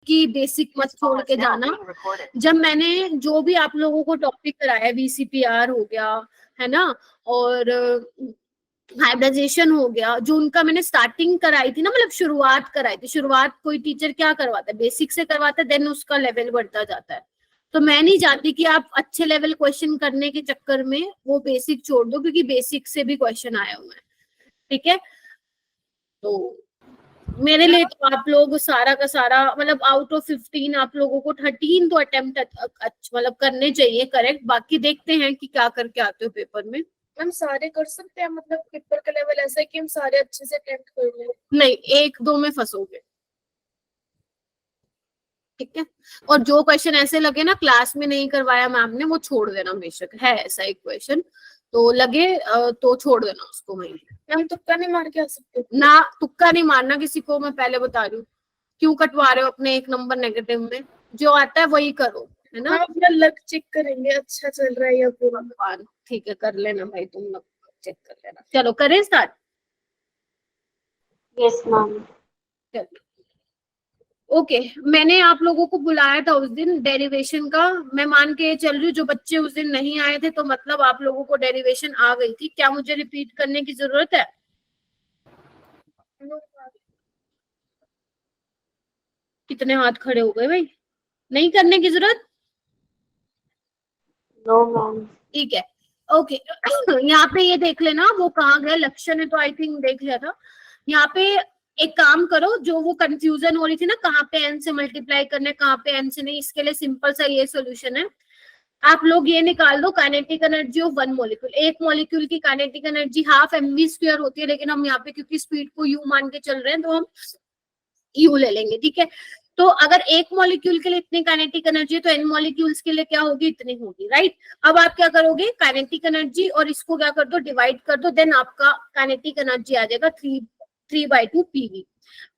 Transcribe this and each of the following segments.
कि बेसिक मत छोड़ के जाना। जब मैंने जो भी आप लोगों को टॉपिक कराया, VCPR हो गया है ना, और हाइब्रिडाइजेशन हो गया, जो उनका मैंने स्टार्टिंग कराई थी ना, मतलब शुरुआत कराई थी। शुरुआत कोई टीचर क्या करवाता है, बेसिक से करवाता है, देन उसका लेवल बढ़ता जाता है। तो मैं नहीं चाहती कि आप अच्छे लेवल क्वेश्चन करने के चक्कर में वो बेसिक छोड़ दो, क्योंकि बेसिक से भी क्वेश्चन आए हुए हैं। ठीक है, तो मेरे लिए तो आप लोग सारा का सारा, मतलब आउट ऑफ 15 आप लोगों को 13 तो अटेम्प्ट मतलब करने चाहिए करेक्ट। बाकी देखते हैं कि क्या करके आते हो पेपर में। मैम सारे कर सकते हैं, मतलब पेपर का लेवल ऐसा है कि हम सारे अच्छे से अटेम्प्ट कर लें? नहीं, 1-2 में फंसोगे। ठीक है, और जो क्वेश्चन ऐसे लगे ना क्लास में नहीं करवाया मैम ने, वो छोड़ देना। बेशक है ऐसा एक क्वेश्चन तो लगे तो छोड़ देना उसको वहीं। मैम तुक्का नहीं मार के आ सकते? ना, तुक्का नहीं मारना किसी को, मैं पहले बता रही हूँ। क्यों कटवा रहे हो अपने 1 नंबर नेगेटिव में? जो आता है वही करो, है ना। हम अपना लक चेक करेंगे, अच्छा चल रहा है या पूरा। ठीक है, कर लेना भाई, तुम लोग चेक कर लेना। चलो करें स्टार्ट? Yes ma'am. चलो ओके, मैंने आप लोगों को बुलाया था उस दिन डेरिवेशन का। मैं मान के चल रही हूँ जो बच्चे उस दिन नहीं आए थे, तो मतलब आप लोगों को डेरिवेशन आ गई थी। क्या मुझे रिपीट करने की जरूरत है? कितने हाथ खड़े हो गए भाई? नहीं करने की जरूरत? No ma'am. ठीक है, ओके। यहाँ पे ये देख लेना वो कहाँ गया। लक्ष्य ने तो आई थिंक देख लिया था। यहाँ पे एक काम करो, जो वो कंफ्यूजन हो रही थी ना, कहाँ पे n से मल्टीप्लाई करना है, कहाँ पे n से नहीं, इसके लिए सिंपल सा ये सॉल्यूशन है। आप लोग ये निकाल दो, काइनेटिक एनर्जी ऑफ 1 मॉलिक्यूल। एक मॉलिक्यूल की काइनेटिक एनर्जी हाफ mv² होती है, लेकिन हम यहाँ पे क्योंकि स्पीड को u मान के चल रहे हैं, तो हम u ले लेंगे। ठीक है, तो अगर एक मॉलिक्यूल के लिए इतनी काइनेटिक एनर्जी है, तो n मॉलिक्यूल्स के लिए क्या होगी? इतनी होगी, राइट। अब आप क्या करोगे, काइनेटिक एनर्जी और इसको क्या कर दो, डिवाइड कर दो, देन आपका काइनेटिक एनर्जी आ जाएगा 3/2 पीवी।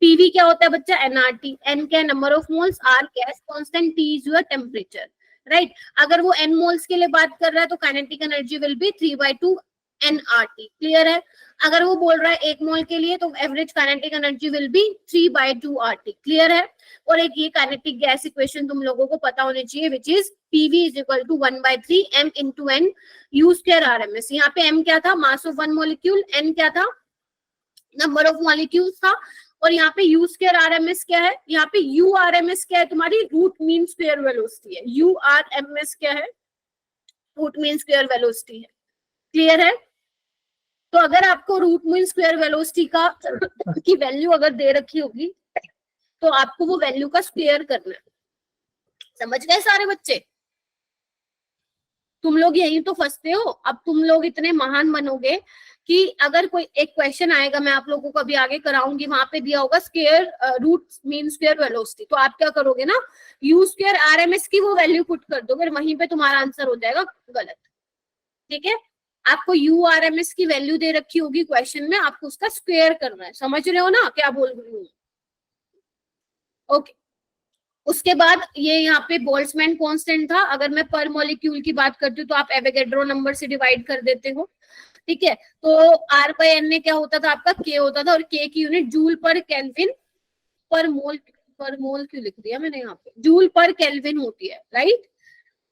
पीवी क्या होता है बच्चा? एनआरटी। एन क्या? Number of moles. R gas constant, T is your temperature, right. अगर वो एन मोल्स के लिए बात कर रहा है, तो kinetic energy will B 3/2 NRT. Clear है? अगर वो बोल रहा है 1 मोल के लिए, तो average kinetic energy will B 3/2 RT. Clear है? और एक ये काइनेटिक गैस इक्वेशन तुम लोगों को पता होनी चाहिए, which is PV is equal to 1/3 m into N U square RMS. यहाँ पे m क्या था? Mass of 1 molecule. n क्या था? नंबर ऑफ मॉलिक्यूल्स था। और यहाँ पे यू स्क्वायर आरएमएस क्या है? यहाँ पे यू आरएमएस क्या है? तुम्हारी रूट मीन स्क्वायर वेलोसिटी है। यू आरएमएस क्या है? रूट मीन स्क्वायर वेलोसिटी है। क्लियर है? तो अगर आपको रूट मीन स्क्वायर वेलोसिटी का की वैल्यू अगर दे रखी होगी, तो आपको वो वैल्यू का स्क्वायर करना है। समझ गए सारे बच्चे? तुम लोग यही तो फंसते हो। अब तुम लोग इतने महान बनोगे कि अगर कोई एक क्वेश्चन आएगा, मैं आप लोगों को अभी आगे कराऊंगी, वहां पे दिया होगा square root mean square velocity, तो आप क्या करोगे ना, यू स्क्वायर आरएमएस की वो वैल्यू पुट कर दोगे, वहीं पे तुम्हारा आंसर हो जाएगा गलत। ठीक है, आपको यू आरएमएस की वैल्यू दे रखी होगी क्वेश्चन में, आपको उसका स्क्वायर करना है। समझ रहे हो ना क्या बोल रही हूँ? ओके, उसके बाद ये यहाँ पे बोल्ट्जमैन कांस्टेंट था। अगर मैं पर मॉलिक्यूल की बात करती हूँ, तो आप एवोगैड्रो नंबर से डिवाइड कर देते हो। ठीक है, तो आर बाई एन में क्या होता था आपका? के होता था, और के की यूनिट जूल पर केल्विन पर मोल। पर मोल क्यों लिख दिया मैंने यहाँ पे? जूल पर केल्विन होती है, राइट।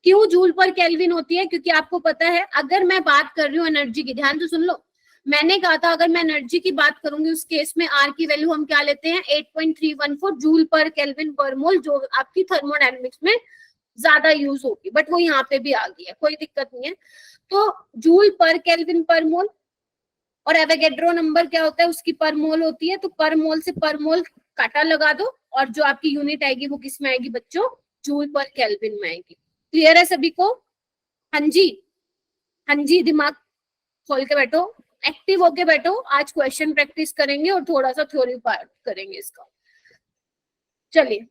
क्यों जूल पर केल्विन होती है? क्योंकि आपको पता है, अगर मैं बात कर रही हूँ एनर्जी की, ध्यान से सुन लो, मैंने कहा था अगर मैं एनर्जी की बात करूंगी उस केस में आर की वैल्यू हम क्या लेते हैं? 8.314 जूल पर केल्विन पर मोल, जो आपकी थर्मोडायनेमिक्स में ज्यादा यूज होगी, बट वो यहाँ पे भी आ गई है, कोई दिक्कत नहीं है। तो जूल पर केल्विन पर मोल, और एवोगैड्रो नंबर क्या होता है? उसकी पर मोल होती है। तो पर मोल से पर मोल काटा लगा दो, और जो आपकी यूनिट आएगी वो किस में आएगी बच्चों? जूल पर केल्विन में आएगी। क्लियर है सभी को? हाँ जी, हाँ जी, दिमाग खोल के बैठो, एक्टिव होके बैठो। आज क्वेश्चन प्रैक्टिस करेंगे और थोड़ा सा थ्योरी पार्ट करेंगे इसका। चलिए,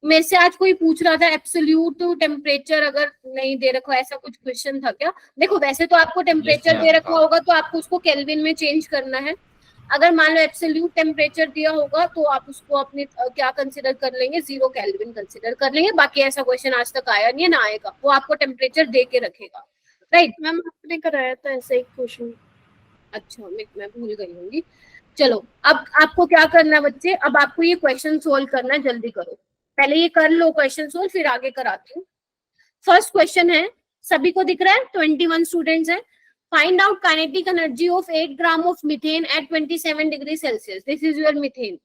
मेरे से आज कोई पूछ रहा था एब्सोल्यूट टेम्परेचर अगर नहीं दे रखा, ऐसा कुछ क्वेश्चन था क्या? देखो, वैसे तो आपको टेम्परेचर दे रखा होगा, तो आपको उसको केल्विन में चेंज करना है। अगर मान लो एब्सोल्यूट टेम्परेचर दिया होगा, तो आप उसको अपने क्या कंसिडर कर लेंगे? 0 केल्विन कंसिडर कर लेंगे। बाकी ऐसा क्वेश्चन आज तक आया नहीं है, ना आएगा। वो आपको टेम्परेचर दे के रखेगा, राइट। मैम आपने कराया था ऐसा एक क्वेश्चन। अच्छा, मैं भूल गई होंगी। चलो अब आपको क्या करना है बच्चे, अब आपको ये क्वेश्चन सोल्व करना है, जल्दी करो, पहले ये कर लो क्वेश्चन सोल्व, फिर आगे कराती हूँ। फर्स्ट क्वेश्चन है, सभी को दिख रहा है, 21 स्टूडेंट्स हैं। Find out kinetic energy of 8 gram of methane at 27 degree Celsius. This is your methane.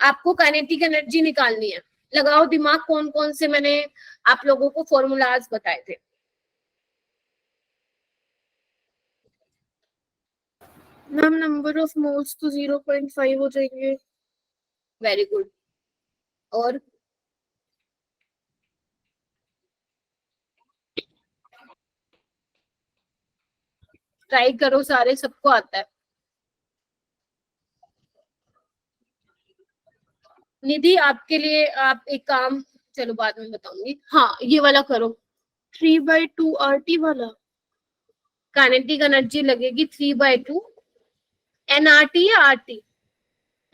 आपको काइनेटिक एनर्जी निकालनी है, लगाओ दिमाग, कौन कौन से मैंने आप लोगों को फॉर्मूलाज बताए थे। मैम नंबर ऑफ मोल्स तो 0.5 हो जाएंगे। Very good. और ट्राई करो सारे, सबको आता है। निधि आपके लिए, आप एक काम, चलो बाद में बताऊंगी, हाँ ये वाला करो। 3/2 RT वाला। काइनेटिक एनर्जी लगेगी 3/2 एनआरटी या आरटी।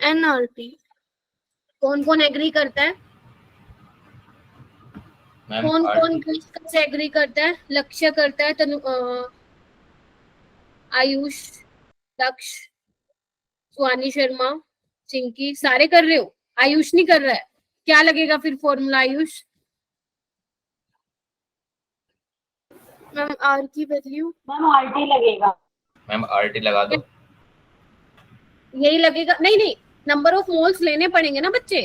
NRT। कौन कौन एग्री करता है? कौन कौन से एग्री करता है? लक्ष्य करता है, आयुष, लक्ष्य, सुहानी शर्मा, चिंकी, सारे कर रहे हो? आयुष नहीं कर रहा है, क्या लगेगा फिर फॉर्मूला आयुष? मैम R की वैल्यू। मैम आरटी लगेगा। मैम आरटी लगा दो। यही लगेगा? नहीं नहीं, नंबर ऑफ मोल्स लेने पड़ेंगे ना बच्चे,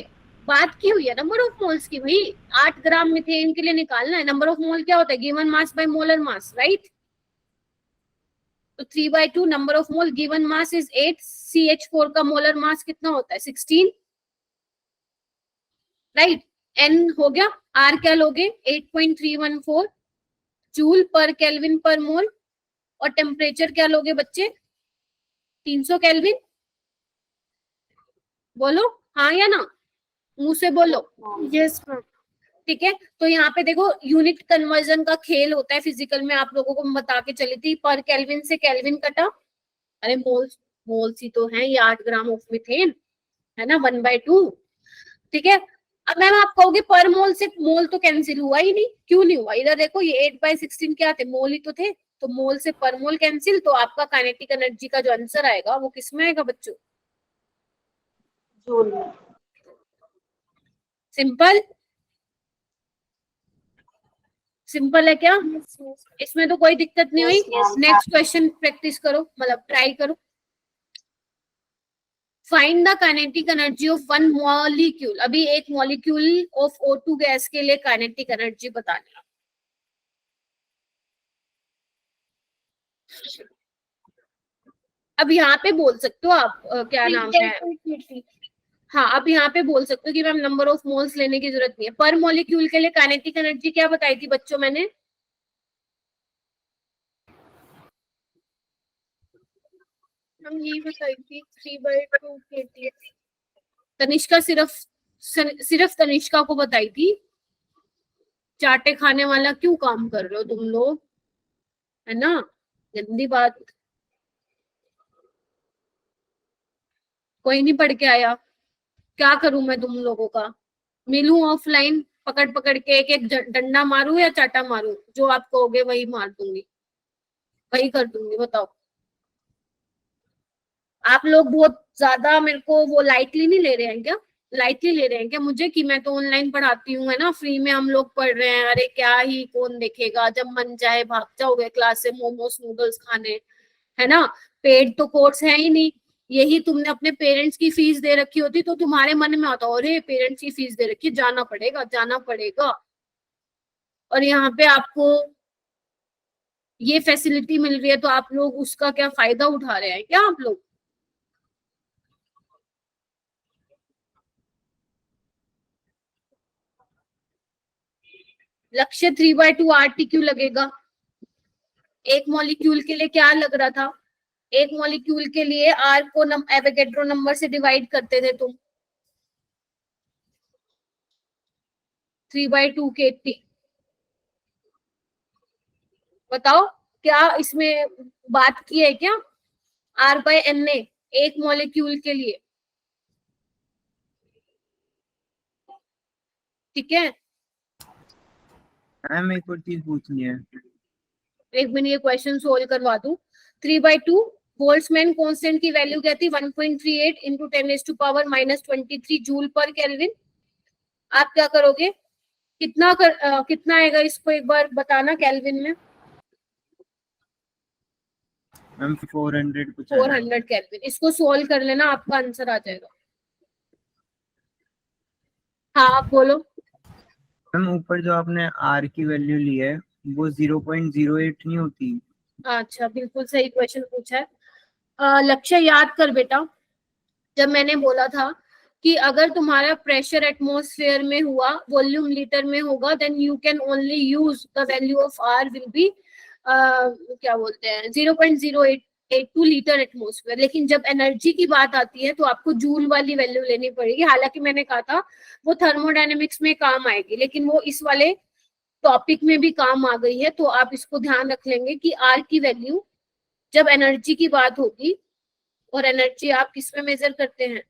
बात की हुई है नंबर ऑफ मोल्स की भाई। 8 ग्राम मीथेन के लिए निकालना है। नंबर ऑफ मोल क्या होता है? Given mass by molar mass, right? तो 3/2 number of mole, given mass is 8, CH4 का मोलर मास कितना होता है? 16, राइट? N हो गया, R क्या लोगे? 8.314 जूल पर केल्विन पर मोल। और टेम्परेचर क्या लोगे बच्चे? 300 केल्विन। बोलो हाँ या ना, मुंह से बोलो। Yes ma'am. ठीक है, तो यहाँ पे देखो यूनिट कन्वर्जन का खेल होता है फिजिकल में, आप लोगों को मैं बता के चली थी। पर केल्विन से केल्विन कटा, अरे मोल्स, मोल्स ही तो है ये 8 ग्राम ऑफ मीथेन, है ना, 1/2। ठीक है, अब मैम आप कहोगे पर मोल से मोल तो कैंसिल हुआ ही नहीं, क्यों नहीं हुआ? इधर देखो ये 8/16 क्या थे? मोल ही तो थे, तो मोल से पर मोल कैंसिल, तो आपका काइनेटिक एनर्जी का जो आंसर आएगा वो किसमें आएगा बच्चों? जूल में। सिंपल, सिंपल है क्या? Yes, yes. इसमें तो कोई दिक्कत नहीं हुई। Yes, नेक्स्ट क्वेश्चन प्रैक्टिस करो, मतलब ट्राई करो। Find the kinetic energy of one molecule. अभी एक मॉलिक्यूल ऑफ O2 गैस के लिए काइनेटिक एनर्जी बतानी है। अब यहाँ पे बोल सकते हो आप, क्या नाम है, 3/2 हाँ अब यहाँ पे बोल सकते हो कि मैम नंबर ऑफ मोल्स लेने की जरूरत नहीं है। पर मॉलिक्यूल के लिए काइनेटिक एनर्जी क्या बताई थी बच्चों मैंने? हम यही बताई थी 3/2 KT। तनिष्का सिर्फ तनिष्का को बताई थी। चाटे खाने वाला क्यों काम कर रहे हो तुम लोग, है ना, गंदी बात। कोई नहीं पढ़ के आया, क्या करूं मैं तुम लोगों का? मिलूं ऑफलाइन, पकड़ पकड़ के एक एक डंडा मारूं या चाटा मारूं? जो आप कहोगे वही मार दूंगी, वही कर दूंगी, बताओ। आप लोग बहुत ज्यादा मेरे को वो लाइटली नहीं ले रहे हैं क्या? लाइटली ले रहे हैं क्या मुझे, कि मैं तो ऑनलाइन पढ़ाती हूँ, है ना, फ्री में हम लोग पढ़ रहे हैं, अरे क्या ही कौन देखेगा, जब मन चाहे भाग जाओगे क्लास से मोमोज नूडल्स खाने, है ना। पेड तो कोर्स है ही नहीं। यही तुमने अपने पेरेंट्स की फीस दे रखी होती तो तुम्हारे मन में आता, अरे पेरेंट्स की फीस दे रखी, जाना पड़ेगा जाना पड़ेगा। और यहाँ पे आपको ये फैसिलिटी मिल रही है तो आप लोग उसका क्या फायदा उठा रहे हैं क्या आप लोग? लक्ष्य 3/2 RT क्यों लगेगा? एक मॉलिक्यूल के लिए क्या लग रहा था? एक मॉलिक्यूल के लिए आर को एवोगैड्रो नंबर से डिवाइड करते थे तुम, 3/2 KT। बताओ क्या इसमें बात की है क्या? R/Na एक मॉलिक्यूल के लिए, ठीक है। मैम एक और चीज पूछनी है। एक मिनट ये क्वेश्चन सोल्व करवा दूं। 3/2 बोल्ट्जमैन कांस्टेंट की वैल्यू क्या थी? 1.38 इंटू 10⁻⁻23 जूल पर केल्विन। आप क्या करोगे? कितना आएगा इसको एक बार बताना केल्विन में। मैम 400 कुछ 400 केल्विन। इसको सोल्व कर लेना, आपका आंसर आ जाएगा। हाँ आप बोलो। मैम ऊपर जो आपने आर की वैल्यू ली है वो 0.08 नहीं होती? अच्छा बिल्कुल सही क्वेश्चन पूछा है। लक्ष्य याद कर बेटा, जब मैंने बोला था कि अगर तुम्हारा प्रेशर एटमॉस्फेयर में हुआ, वॉल्यूम लीटर में होगा, then you can only use the value of R will be क्या बोलते हैं 0.0882 लीटर एटमॉस्फेयर। लेकिन जब एनर्जी की बात आती है तो आपको जूल वाली वैल्यू लेनी पड़ेगी। हालांकि मैंने कहा था वो थर्मोडायनेमिक्स में काम आएगी, लेकिन वो इस वाले टॉपिक में भी काम आ गई है, तो आप इसको ध्यान रख लेंगे कि आर की वैल्यू जब एनर्जी की बात होगी, और एनर्जी आप किस में मेजर करते हैं?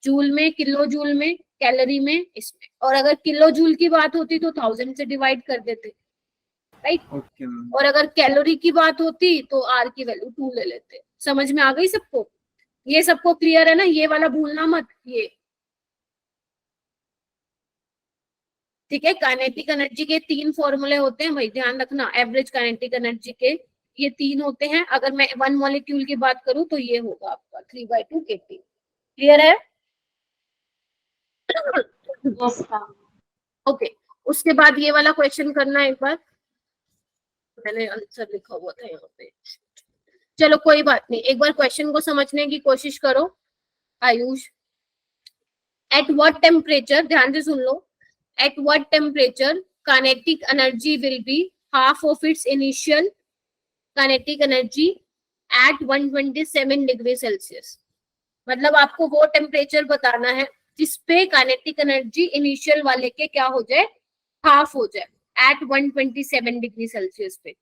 जूल में, किलो जूल में, कैलोरी में, इसमें। और अगर किलो जूल की बात होती तो 1000 से डिवाइड कर देते, राइट? Okay ma'am. और अगर कैलोरी की बात होती तो आर की वैल्यू 2 ले लेते। समझ में आ गई सबको? ये सबको क्लियर है ना? ये वाला भूलना मत। ये ठीक है। काइनेटिक एनर्जी के 3 फॉर्मूले होते हैं, भाई ध्यान रखना। एवरेज काइनेटिक एनर्जी के ये 3 होते हैं। अगर मैं 1 मॉलिक्यूल की बात करूं तो ये होगा आपका 3/2 kT। क्लियर है? ओके उसके बाद ये वाला क्वेश्चन करना एक बार। मैंने आंसर लिखा हुआ था यहाँ पे, चलो कोई बात नहीं। एक बार क्वेश्चन को समझने की कोशिश करो आयुष। एट व्हाट टेम्परेचर, ध्यान से सुन लो, at what temperature kinetic energy will be half of its initial kinetic energy at 127 degree Celsius. मतलब आपको वो टेम्परेचर बताना है जिसपे काइनेटिक एनर्जी इनिशियल वाले के क्या हो जाए? हाफ हो जाए, एट 127 डिग्री सेल्सियस पे।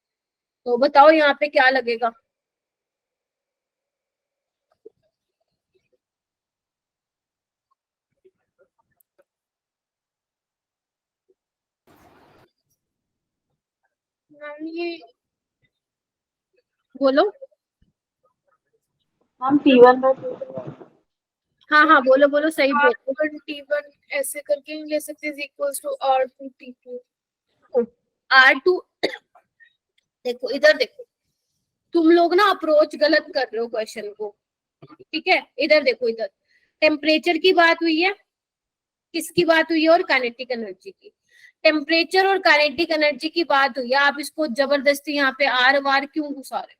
तो बताओ यहाँ पे क्या लगेगा? मैम ये बोलो। मैम T1/2 हाँ हाँ बोलो बोलो, सही बोलो। R1T1 ऐसे करके नहीं ले सकते इक्वल्स टू R2T2। R2 देखो इधर देखो, तुम लोग ना अप्रोच गलत कर रहे हो क्वेश्चन को, ठीक है? इधर देखो, इधर टेम्परेचर की बात हुई है, किसकी बात हुई है? और काइनेटिक एनर्जी की। टेम्परेचर और काइनेटिक एनर्जी की बात हुई है, आप इसको जबरदस्ती यहाँ पे आर वार क्यों घुसा रहे हो?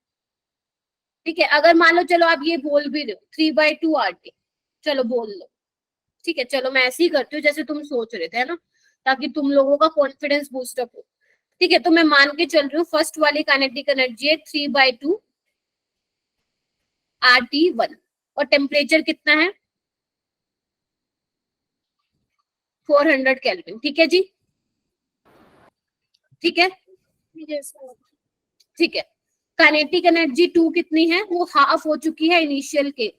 ठीक है, अगर मान लो चलो आप ये बोल भी रहे हो 3/2 RT, चलो बोल लो, ठीक है? चलो मैं ऐसे ही करती हूँ जैसे तुम सोच रहे थे, है ना, ताकि तुम लोगों का कॉन्फिडेंस बूस्ट अप हो। ठीक है, तो मैं मान के चल रही हूँ फर्स्ट वाली काइनेटिक एनर्जी है 3/2 RT1, और टेम्परेचर कितना है? 400 केल्विन। ठीक है जी? ठीक है, यस ठीक है। काइनेटिक एनर्जी 2 कितनी है? वो हाफ हो चुकी है इनिशियल के,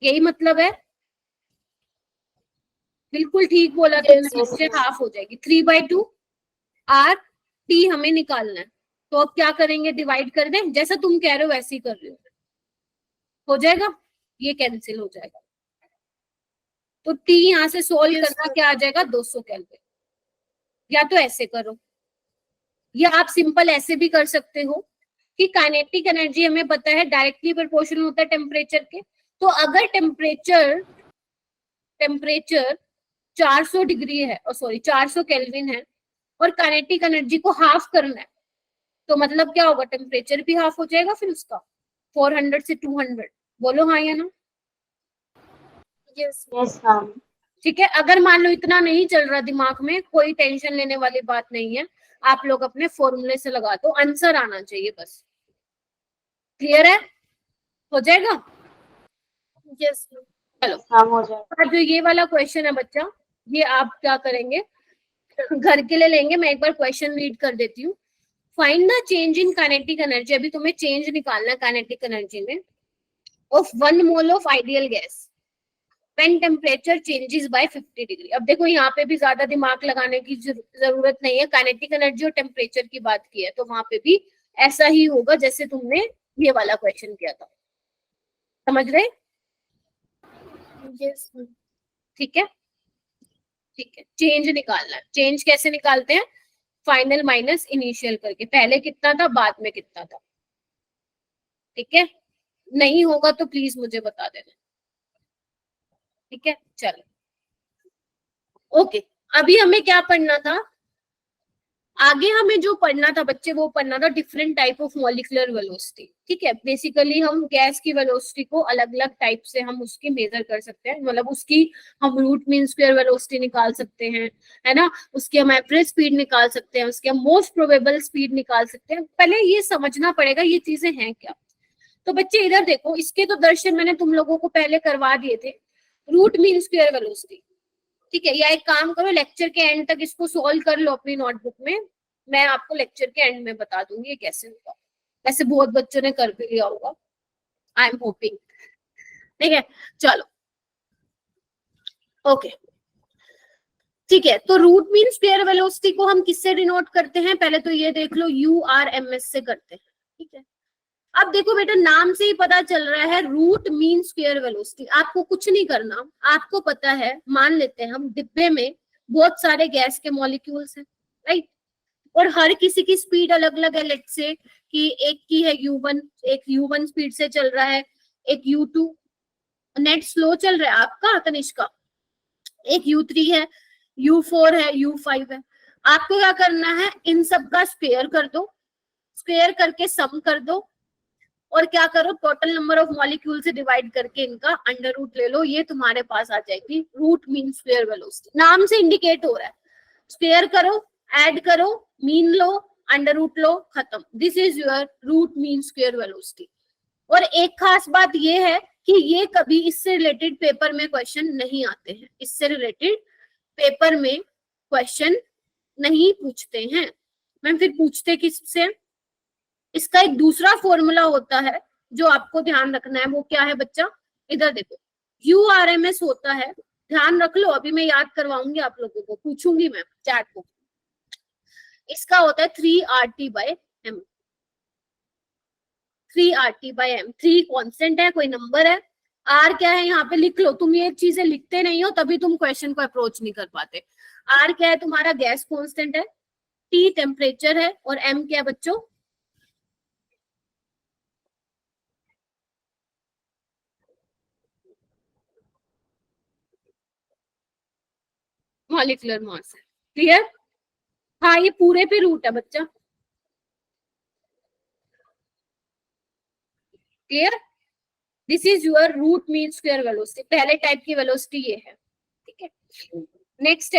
यही मतलब है? बिल्कुल ठीक बोला तुमने, हाफ हो जाएगी। 3/2 RT हमें निकालना है, तो अब क्या करेंगे? डिवाइड कर दें, जैसा तुम कह रहे हो वैसे ही कर रहे हो जाएगा, ये कैंसिल हो जाएगा। तो T यहाँ से सोल्व करना क्या आ जाएगा? 200 केल्विन। या तो ऐसे करो, या आप सिंपल ऐसे भी कर सकते हो कि काइनेटिक एनर्जी हमें पता है डायरेक्टली प्रोपोर्शनल होता है टेम्परेचर के। तो अगर टेम्परेचर 400 डिग्री है, और सॉरी 400 केल्विन है, और काइनेटिक एनर्जी को हाफ करना है, तो मतलब क्या होगा? टेम्परेचर भी हाफ हो जाएगा फिर उसका, 400 से 200। बोलो हाँ या ना? Yes ma'am. ठीक है, अगर मान लो इतना नहीं चल रहा दिमाग में, कोई टेंशन लेने वाली बात नहीं है, आप लोग अपने फॉर्मूले से लगा दो, आंसर आना चाहिए बस। क्लियर है? हो जाएगा? यस चलो हो जाएगा। जो ये वाला क्वेश्चन है बच्चा, ये आप क्या करेंगे? घर के लिए लेंगे। मैं एक बार क्वेश्चन रीड कर देती हूँ। Find the change in kinetic energy, अभी तुम्हें चेंज निकालना है काइनेटिक एनर्जी में, of 1 mole of ideal gas when temperature changes by 50 degree. अब देखो यहाँ पे भी ज्यादा दिमाग लगाने की जरूरत नहीं है, काइनेटिक एनर्जी और टेम्परेचर की बात की है, तो वहां पे भी ऐसा ही होगा जैसे तुमने ये वाला क्वेश्चन किया था, समझ रहे? Yes ma'am. ठीक है, ठीक है। चेंज निकालना है, चेंज कैसे निकालते हैं? फाइनल माइनस इनिशियल करके, पहले कितना था बाद में कितना था, ठीक है? नहीं होगा तो प्लीज मुझे बता देना, ठीक है? चलो ओके, अभी हमें क्या पढ़ना था? आगे हमें जो पढ़ना था बच्चे, वो पढ़ना था different type of molecular velocity, ठीक है? बेसिकली हम गैस की वेलोसिटी को अलग अलग टाइप से हम उसकी मेजर कर सकते हैं, मतलब उसकी हम रूट मीन स्क्वायर वेलोसिटी निकाल सकते हैं, है ना? उसकी हम एवरेज स्पीड निकाल सकते हैं, उसकी हम मोस्ट प्रोबेबल स्पीड निकाल सकते हैं। पहले ये समझना पड़ेगा ये चीजें हैं क्या। तो बच्चे इधर देखो, इसके तो दर्शन मैंने तुम लोगों को पहले करवा दिए थे, रूट मीन स्क्वायर वेलोसिटी, ठीक है? या एक काम करो, लेक्चर के एंड तक इसको सॉल्व कर लो अपनी नोटबुक में, मैं आपको लेक्चर के एंड में बता दूंगी ये कैसे होगा। वैसे बहुत बच्चों ने कर भी लिया होगा, आई एम होपिंग, ठीक है? चलो ओके, ठीक है। तो रूट मीन स्क्वायर वेलोसिटी को हम किससे डिनोट करते हैं? पहले तो ये देख लो, URMS से करते हैं, ठीक है? अब देखो बेटा, नाम से ही पता चल रहा है रूट मीन स्क्वायर वेलोसिटी। आपको कुछ नहीं करना, आपको पता है, मान लेते हैं हम डिब्बे में बहुत सारे गैस के मॉलिक्यूल्स हैं, राइट? और हर किसी की स्पीड अलग अलग है। लेट से कि एक की है U1, एक U1 स्पीड से चल रहा है, एक U2 नेट स्लो चल रहा है आपका तनिष्का, एक U3 है, U4 है, U5 है। आपको क्या करना है? इन सब का स्क्वायर कर दो, स्क्वायर करके सम कर दो, और क्या करो, टोटल नंबर ऑफ मॉलिक्यूल से डिवाइड करके इनका अंडर रूट ले लो, ये तुम्हारे पास आ जाएगी रूट मीन स्क्वायर वेलोसिटी। नाम से इंडिकेट हो रहा है, स्क्वायर करो, ऐड करो, मीन लो, अंडर रूट लो, खत्म। This is your root mean square velocity. और एक खास बात ये है कि ये कभी इससे रिलेटेड पेपर में क्वेश्चन नहीं आते हैं, इससे रिलेटेड पेपर में क्वेश्चन नहीं पूछते हैं। मैम फिर पूछते किससे? इसका एक दूसरा फॉर्मूला होता है जो आपको ध्यान रखना है, वो क्या है बच्चा? इधर देखो, URMS होता है, ध्यान रख लो, अभी मैं याद करवाऊंगी आप लोगों को, पूछूंगी मैं चैट को। इसका होता है 3RT/m, 3RT/m। 3 कांस्टेंट है, कोई नंबर है, R क्या है यहाँ पे लिख लो। तुम ये चीजें लिखते नहीं हो तभी तुम क्वेश्चन को अप्रोच नहीं कर पाते। R क्या है? तुम्हारा गैस कांस्टेंट है, T टेम्परेचर है, और M क्या है बच्चों? मॉलिक्यूलर मास है। क्लियर? हाँ, ये पूरे पे रूट है बच्चा, clear? This is your root mean square velocity. पहले टाइप की वेलोसिटी ये है, ठीक है? नेक्स्ट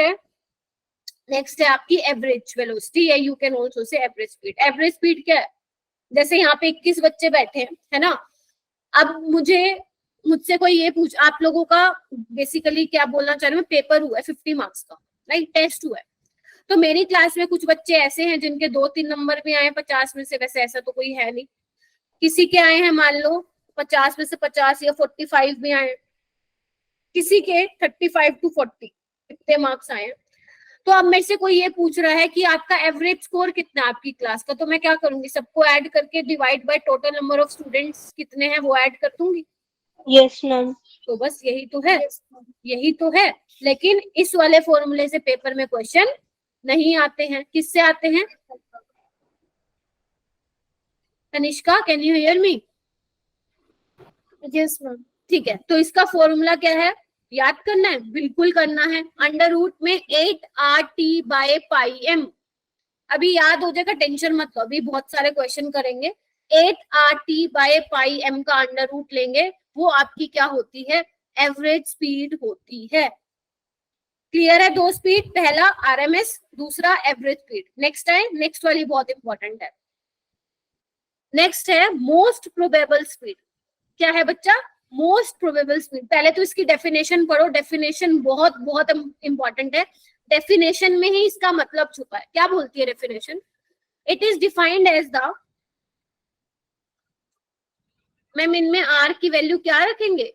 है आपकी एवरेज वेलोसिटी, या you can also say average speed. Average speed क्या है? जैसे यहाँ पे 21 बच्चे बैठे हैं, है ना? अब मुझसे कोई ये पूछ, आप लोगों का बेसिकली क्या बोलना चाह रहे हैं, पेपर हुआ है 50 मार्क्स का, राइट? टेस्ट हुआ है। तो मेरी क्लास में कुछ बच्चे ऐसे हैं जिनके 2-3 नंबर भी आए 50 में से, वैसे ऐसा तो कोई है नहीं। किसी के आए हैं मान लो 50 में से 50 या 45 भी आए, किसी के 35 to 40 इतने मार्क्स आए हैं। तो अब मेरे से कोई ये पूछ रहा है कि आपका एवरेज स्कोर कितना है आपकी क्लास का, तो मैं क्या करूंगी? सबको ऐड करके divide by total number of students कितने हैं वो ऐड कर दूंगी। Yes ma'am. तो बस यही तो है, यही तो है। लेकिन इस वाले फॉर्मूले से पेपर में क्वेश्चन नहीं आते हैं। किससे आते हैं? Tanishka, can you hear me? Yes ma'am. ठीक है, तो इसका फॉर्मूला क्या है? याद करना है, बिल्कुल करना है। अंडर रूट में 8RT/πm। अभी याद हो जाएगा, टेंशन मत लो, अभी बहुत सारे क्वेश्चन करेंगे। 8RT/πm का अंडर रूट लेंगे, वो आपकी क्या होती है? एवरेज स्पीड होती है। क्लियर है? दो स्पीड, पहला RMS, दूसरा एवरेज स्पीड। नेक्स्ट है, नेक्स्ट वाली बहुत इंपॉर्टेंट है। नेक्स्ट है मोस्ट प्रोबेबल स्पीड। क्या है बच्चा? Most probable speed. पहले तो इसकी डेफिनेशन पढ़ो, डेफिनेशन बहुत बहुत इंपॉर्टेंट है। डेफिनेशन में ही इसका मतलब छुपा है। क्या बोलती है definition? It is defined as the, ma'am इनमें R की वैल्यू क्या रखेंगे?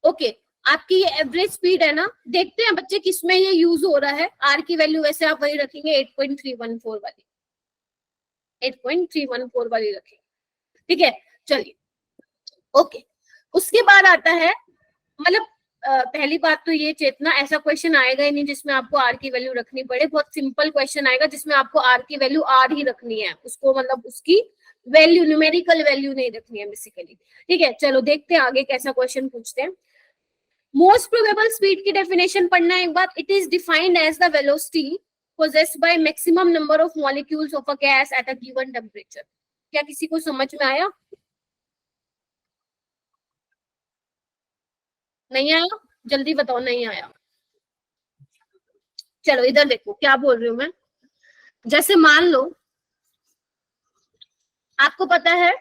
ओके, आपकी ये एवरेज स्पीड है ना, देखते हैं बच्चे किसमें ये यूज हो रहा है। R की वैल्यू वैसे आप वही रखेंगे 8.314 वाली। 8.314 वाली रखें, ठीक है। चलिए ओके, उसके बाद आता है, मतलब पहली बात तो ये चेतना, ऐसा क्वेश्चन आएगा ही नहीं जिसमें आपको आर की वैल्यू रखनी पड़े, बहुत सिंपल क्वेश्चन आएगा जिसमें आपको आर की वैल्यू आर ही रखनी है, उसको मतलब उसकी वैल्यू न्यूमेरिकल वैल्यू नहीं रखनी है बेसिकली, ठीक है। चलो देखते हैं आगे कैसा क्वेश्चन पूछते हैं। मोस्ट प्रोबेबल स्पीड की डेफिनेशन पढ़ना है एक बार। It is defined as the velocity possessed by maximum number of molecules of a gas at a given temperature। क्या किसी को समझ में आया? नहीं आया? जल्दी बताओ, नहीं आया। चलो इधर देखो क्या बोल रही हूँ मैं। जैसे मान लो आपको पता है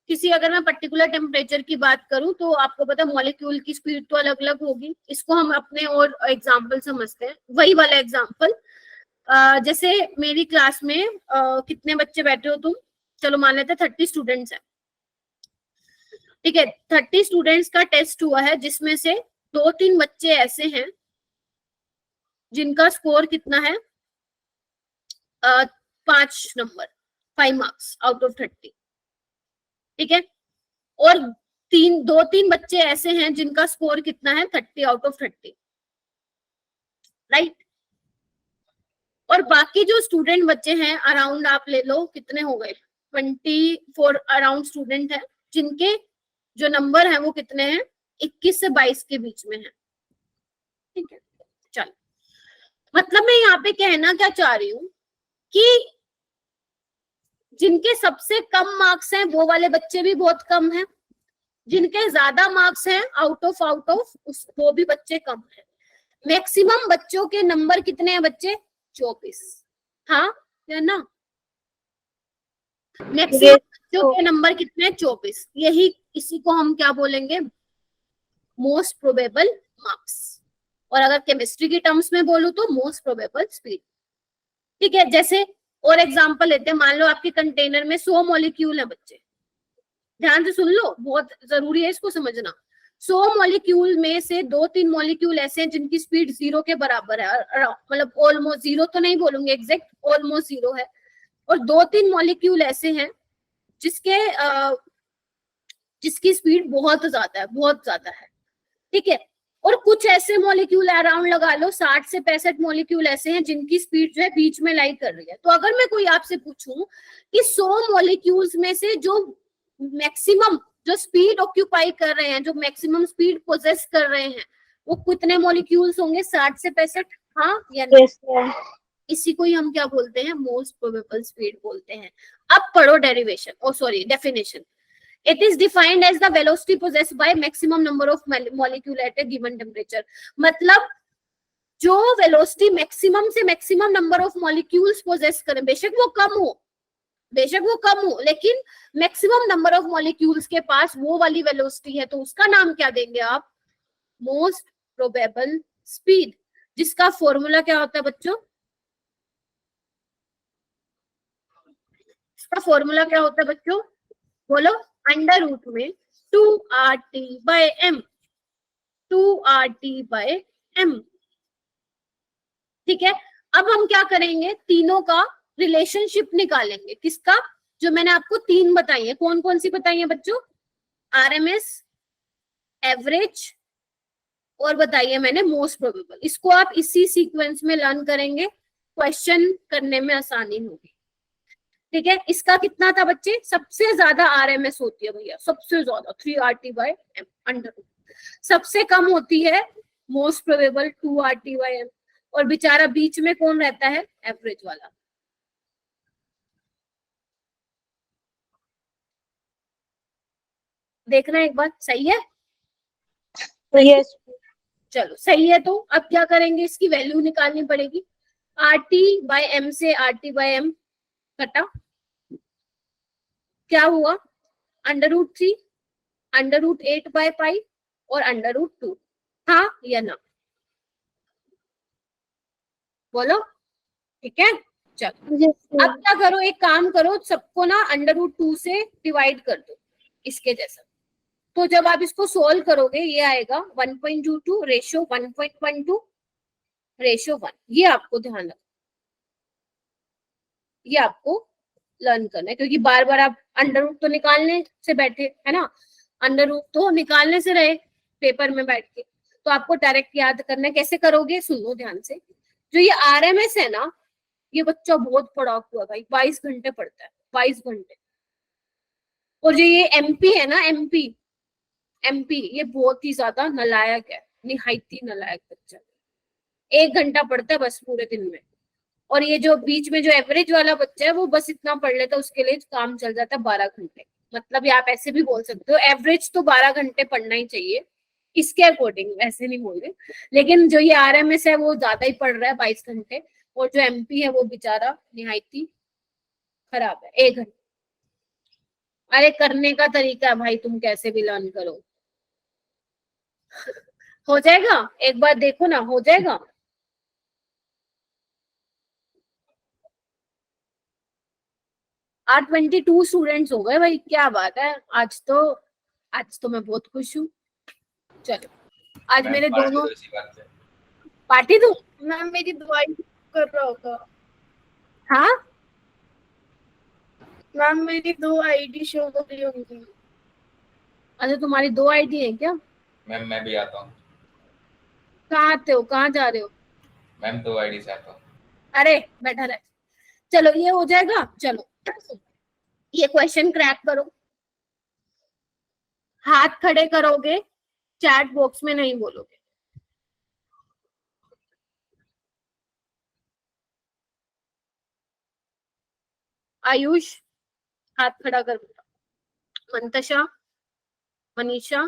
किसी, अगर मैं पर्टिकुलर टेम्परेचर की बात करूं तो आपको पता है मॉलिक्यूल की स्पीड तो अलग अलग होगी। इसको हम अपने और एग्जांपल समझते हैं, वही वाला एग्जांपल। जैसे मेरी क्लास में कितने बच्चे बैठे हो तुम, चलो मान लेते हैं 30 स्टूडेंट्स हैं, ठीक है। 30 स्टूडेंट्स का टेस्ट हुआ है जिसमें से 2-3 बच्चे ऐसे हैं जिनका स्कोर कितना है 5 नंबर, 5 मार्क्स आउट ऑफ 30, ठीक है। और 2-3 बच्चे ऐसे हैं जिनका स्कोर कितना है 30 आउट ऑफ 30, राइट। और बाकी जो स्टूडेंट बच्चे हैं अराउंड आप ले लो कितने हो गए, 24 अराउंड स्टूडेंट है जिनके जो नंबर है वो कितने हैं 21 से 22 के बीच में है, ठीक है। चलो मतलब मैं यहाँ पे कहना क्या चाह रही हूँ कि जिनके सबसे कम मार्क्स हैं वो वाले बच्चे भी बहुत कम हैं, जिनके ज्यादा मार्क्स हैं आउट ऑफ वो भी बच्चे कम हैं। मैक्सिमम बच्चों के नंबर कितने हैं बच्चे 24, हाँ या ना? मैक्सिमम बच्चों के नंबर कितने हैं 24, यही इसी को हम क्या बोलेंगे मोस्ट प्रोबेबल मार्क्स, और अगर केमिस्ट्री की टर्म्स में बोलूं तो मोस्ट प्रोबेबल स्पीड, ठीक है। जैसे और एग्जांपल लेते हैं, मान लो आपके कंटेनर में 100 मॉलिक्यूल है बच्चे, ध्यान से सुन लो, बहुत जरूरी है इसको समझना। 100 मॉलिक्यूल में से 2-3 मॉलिक्यूल ऐसे हैं जिनकी स्पीड 0 के बराबर है, मतलब ऑलमोस्ट 0 तो नहीं बोलूंगे एग्जैक्ट, ऑलमोस्ट 0 है। और 2-3 मॉलिक्यूल ऐसे हैं जिसकी स्पीड बहुत ज्यादा है, ठीक है। और कुछ ऐसे मॉलिक्यूल अराउंड लगा लो 60 से 65 मॉलिक्यूल ऐसे हैं जिनकी स्पीड जो है बीच में लाई कर रही है। तो अगर मैं कोई आपसे पूछूं कि 100 मॉलिक्यूल्स में से जो मैक्सिमम जो स्पीड ऑक्यूपाई कर रहे हैं, जो मैक्सिमम स्पीड पोजेस कर रहे हैं, वो कितने मॉलिक्यूल्स होंगे 60 से 65, हाँ या नहीं? इसी को ही हम क्या बोलते हैं मोस्ट प्रोबेबल स्पीड बोलते हैं। अब पढ़ो definition. It is defined as the velocity possessed by maximum number of molecule at a given temperature। मतलब जो वेलोसिटी मैक्सिमम से maximum number of molecules possess करें, बेशक वो कम हो, लेकिन मैक्सिमम नंबर ऑफ मॉलिक्यूल्स के पास वो वाली वेलोसिटी है, तो उसका नाम क्या देंगे आप मोस्ट प्रोबेबल स्पीड, जिसका फॉर्मूला क्या होता है बच्चों? इसका फॉर्मूला क्या होता है बच्चों, बोलो? अंडर रूट में 2RT/m, 2RT/m, ठीक है। अब हम क्या करेंगे, तीनों का रिलेशनशिप निकालेंगे। किसका? जो मैंने आपको 3 बताई है, कौन कौन सी बताई है बच्चों? RMS, एवरेज, और बताइए मैंने मोस्ट प्रोबेबल। इसको आप इसी सीक्वेंस में लर्न करेंगे, क्वेश्चन करने में आसानी होगी, ठीक है। इसका कितना था बच्चे? सबसे ज्यादा RMS होती है भैया, सबसे ज्यादा 3RT/m अंडर रूट। सबसे कम होती है मोस्ट प्रोबेबल 2RT/m, और बेचारा बीच में कौन रहता है? एवरेज वाला। देखना एक बार, सही है? यस चलो सही है, तो अब क्या करेंगे, इसकी वैल्यू निकालनी पड़ेगी। RT/m से RT/m कटा, क्या हुआ? √3, √8/π और √2, हाँ या ना? बोलो, ठीक है। चलो अब क्या करो, एक काम करो, सबको ना √2 से डिवाइड कर दो इसके जैसा। तो जब आप इसको सोल्व करोगे ये आएगा 1.22 रेशियो 1.12 रेशियो 1। ये आपको ध्यान रखना, ये आपको लर्न करना है, क्योंकि बार बार आप अंडर रूट तो निकालने से बैठे है ना, अंडर रूट तो निकालने से रहे पेपर में बैठ के, तो आपको डायरेक्ट याद करना है। कैसे करोगे, सुनो ध्यान से। जो ये RMS है ना, ये बच्चा बहुत पढ़ाकू है भाई, 22 घंटे पढ़ता है, 22 घंटे। और जो ये MP है ना, MP ये बहुत ही ज्यादा नालायक है, निहायती नालायक बच्चा, 1 घंटा पढ़ता है बस पूरे दिन में। और ये जो बीच में जो एवरेज वाला बच्चा है, वो बस इतना पढ़ लेता है, उसके लिए काम चल जाता है 12 घंटे। मतलब ये आप ऐसे भी बोल सकते हो, एवरेज तो 12 घंटे पढ़ना ही चाहिए, इसके अकॉर्डिंग, वैसे नहीं बोल रहे। लेकिन जो ये RMS है वो ज्यादा ही पढ़ रहा है, 22 घंटे। और जो MP है वो बेचारा निहायती खराब है, 1 घंटे। अरे करने का तरीका है भाई, तुम कैसे भी लर्न करो, हो जाएगा, एक बार देखो ना, हो जाएगा। आज 22 स्टूडेंट्स हो गए भाई, क्या बात है। आज तो मैं बहुत खुश हूँ। चलो आज मैम, मेरे पार्टी दोनों तो इसी बात से। पार्टी दूं? मैम मेरी दवाई कर रहा होगा। हाँ मैम मेरी 2 ID शो हो रही होंगी। अच्छा, तुम्हारी 2 ID है क्या? मैम मैं भी आता हूँ। कहाँ आते हो, कहाँ जा रहे हो? मैम 2 ID से आता हूँ। अरे बैठा रहे। चलो ये हो जाएगा। चलो ये क्वेश्चन क्रैक करो, हाथ खड़े करोगे, चैट बॉक्स में नहीं बोलोगे। आयुष हाथ खड़ा कर बेटा, मंतशा, मनीषा,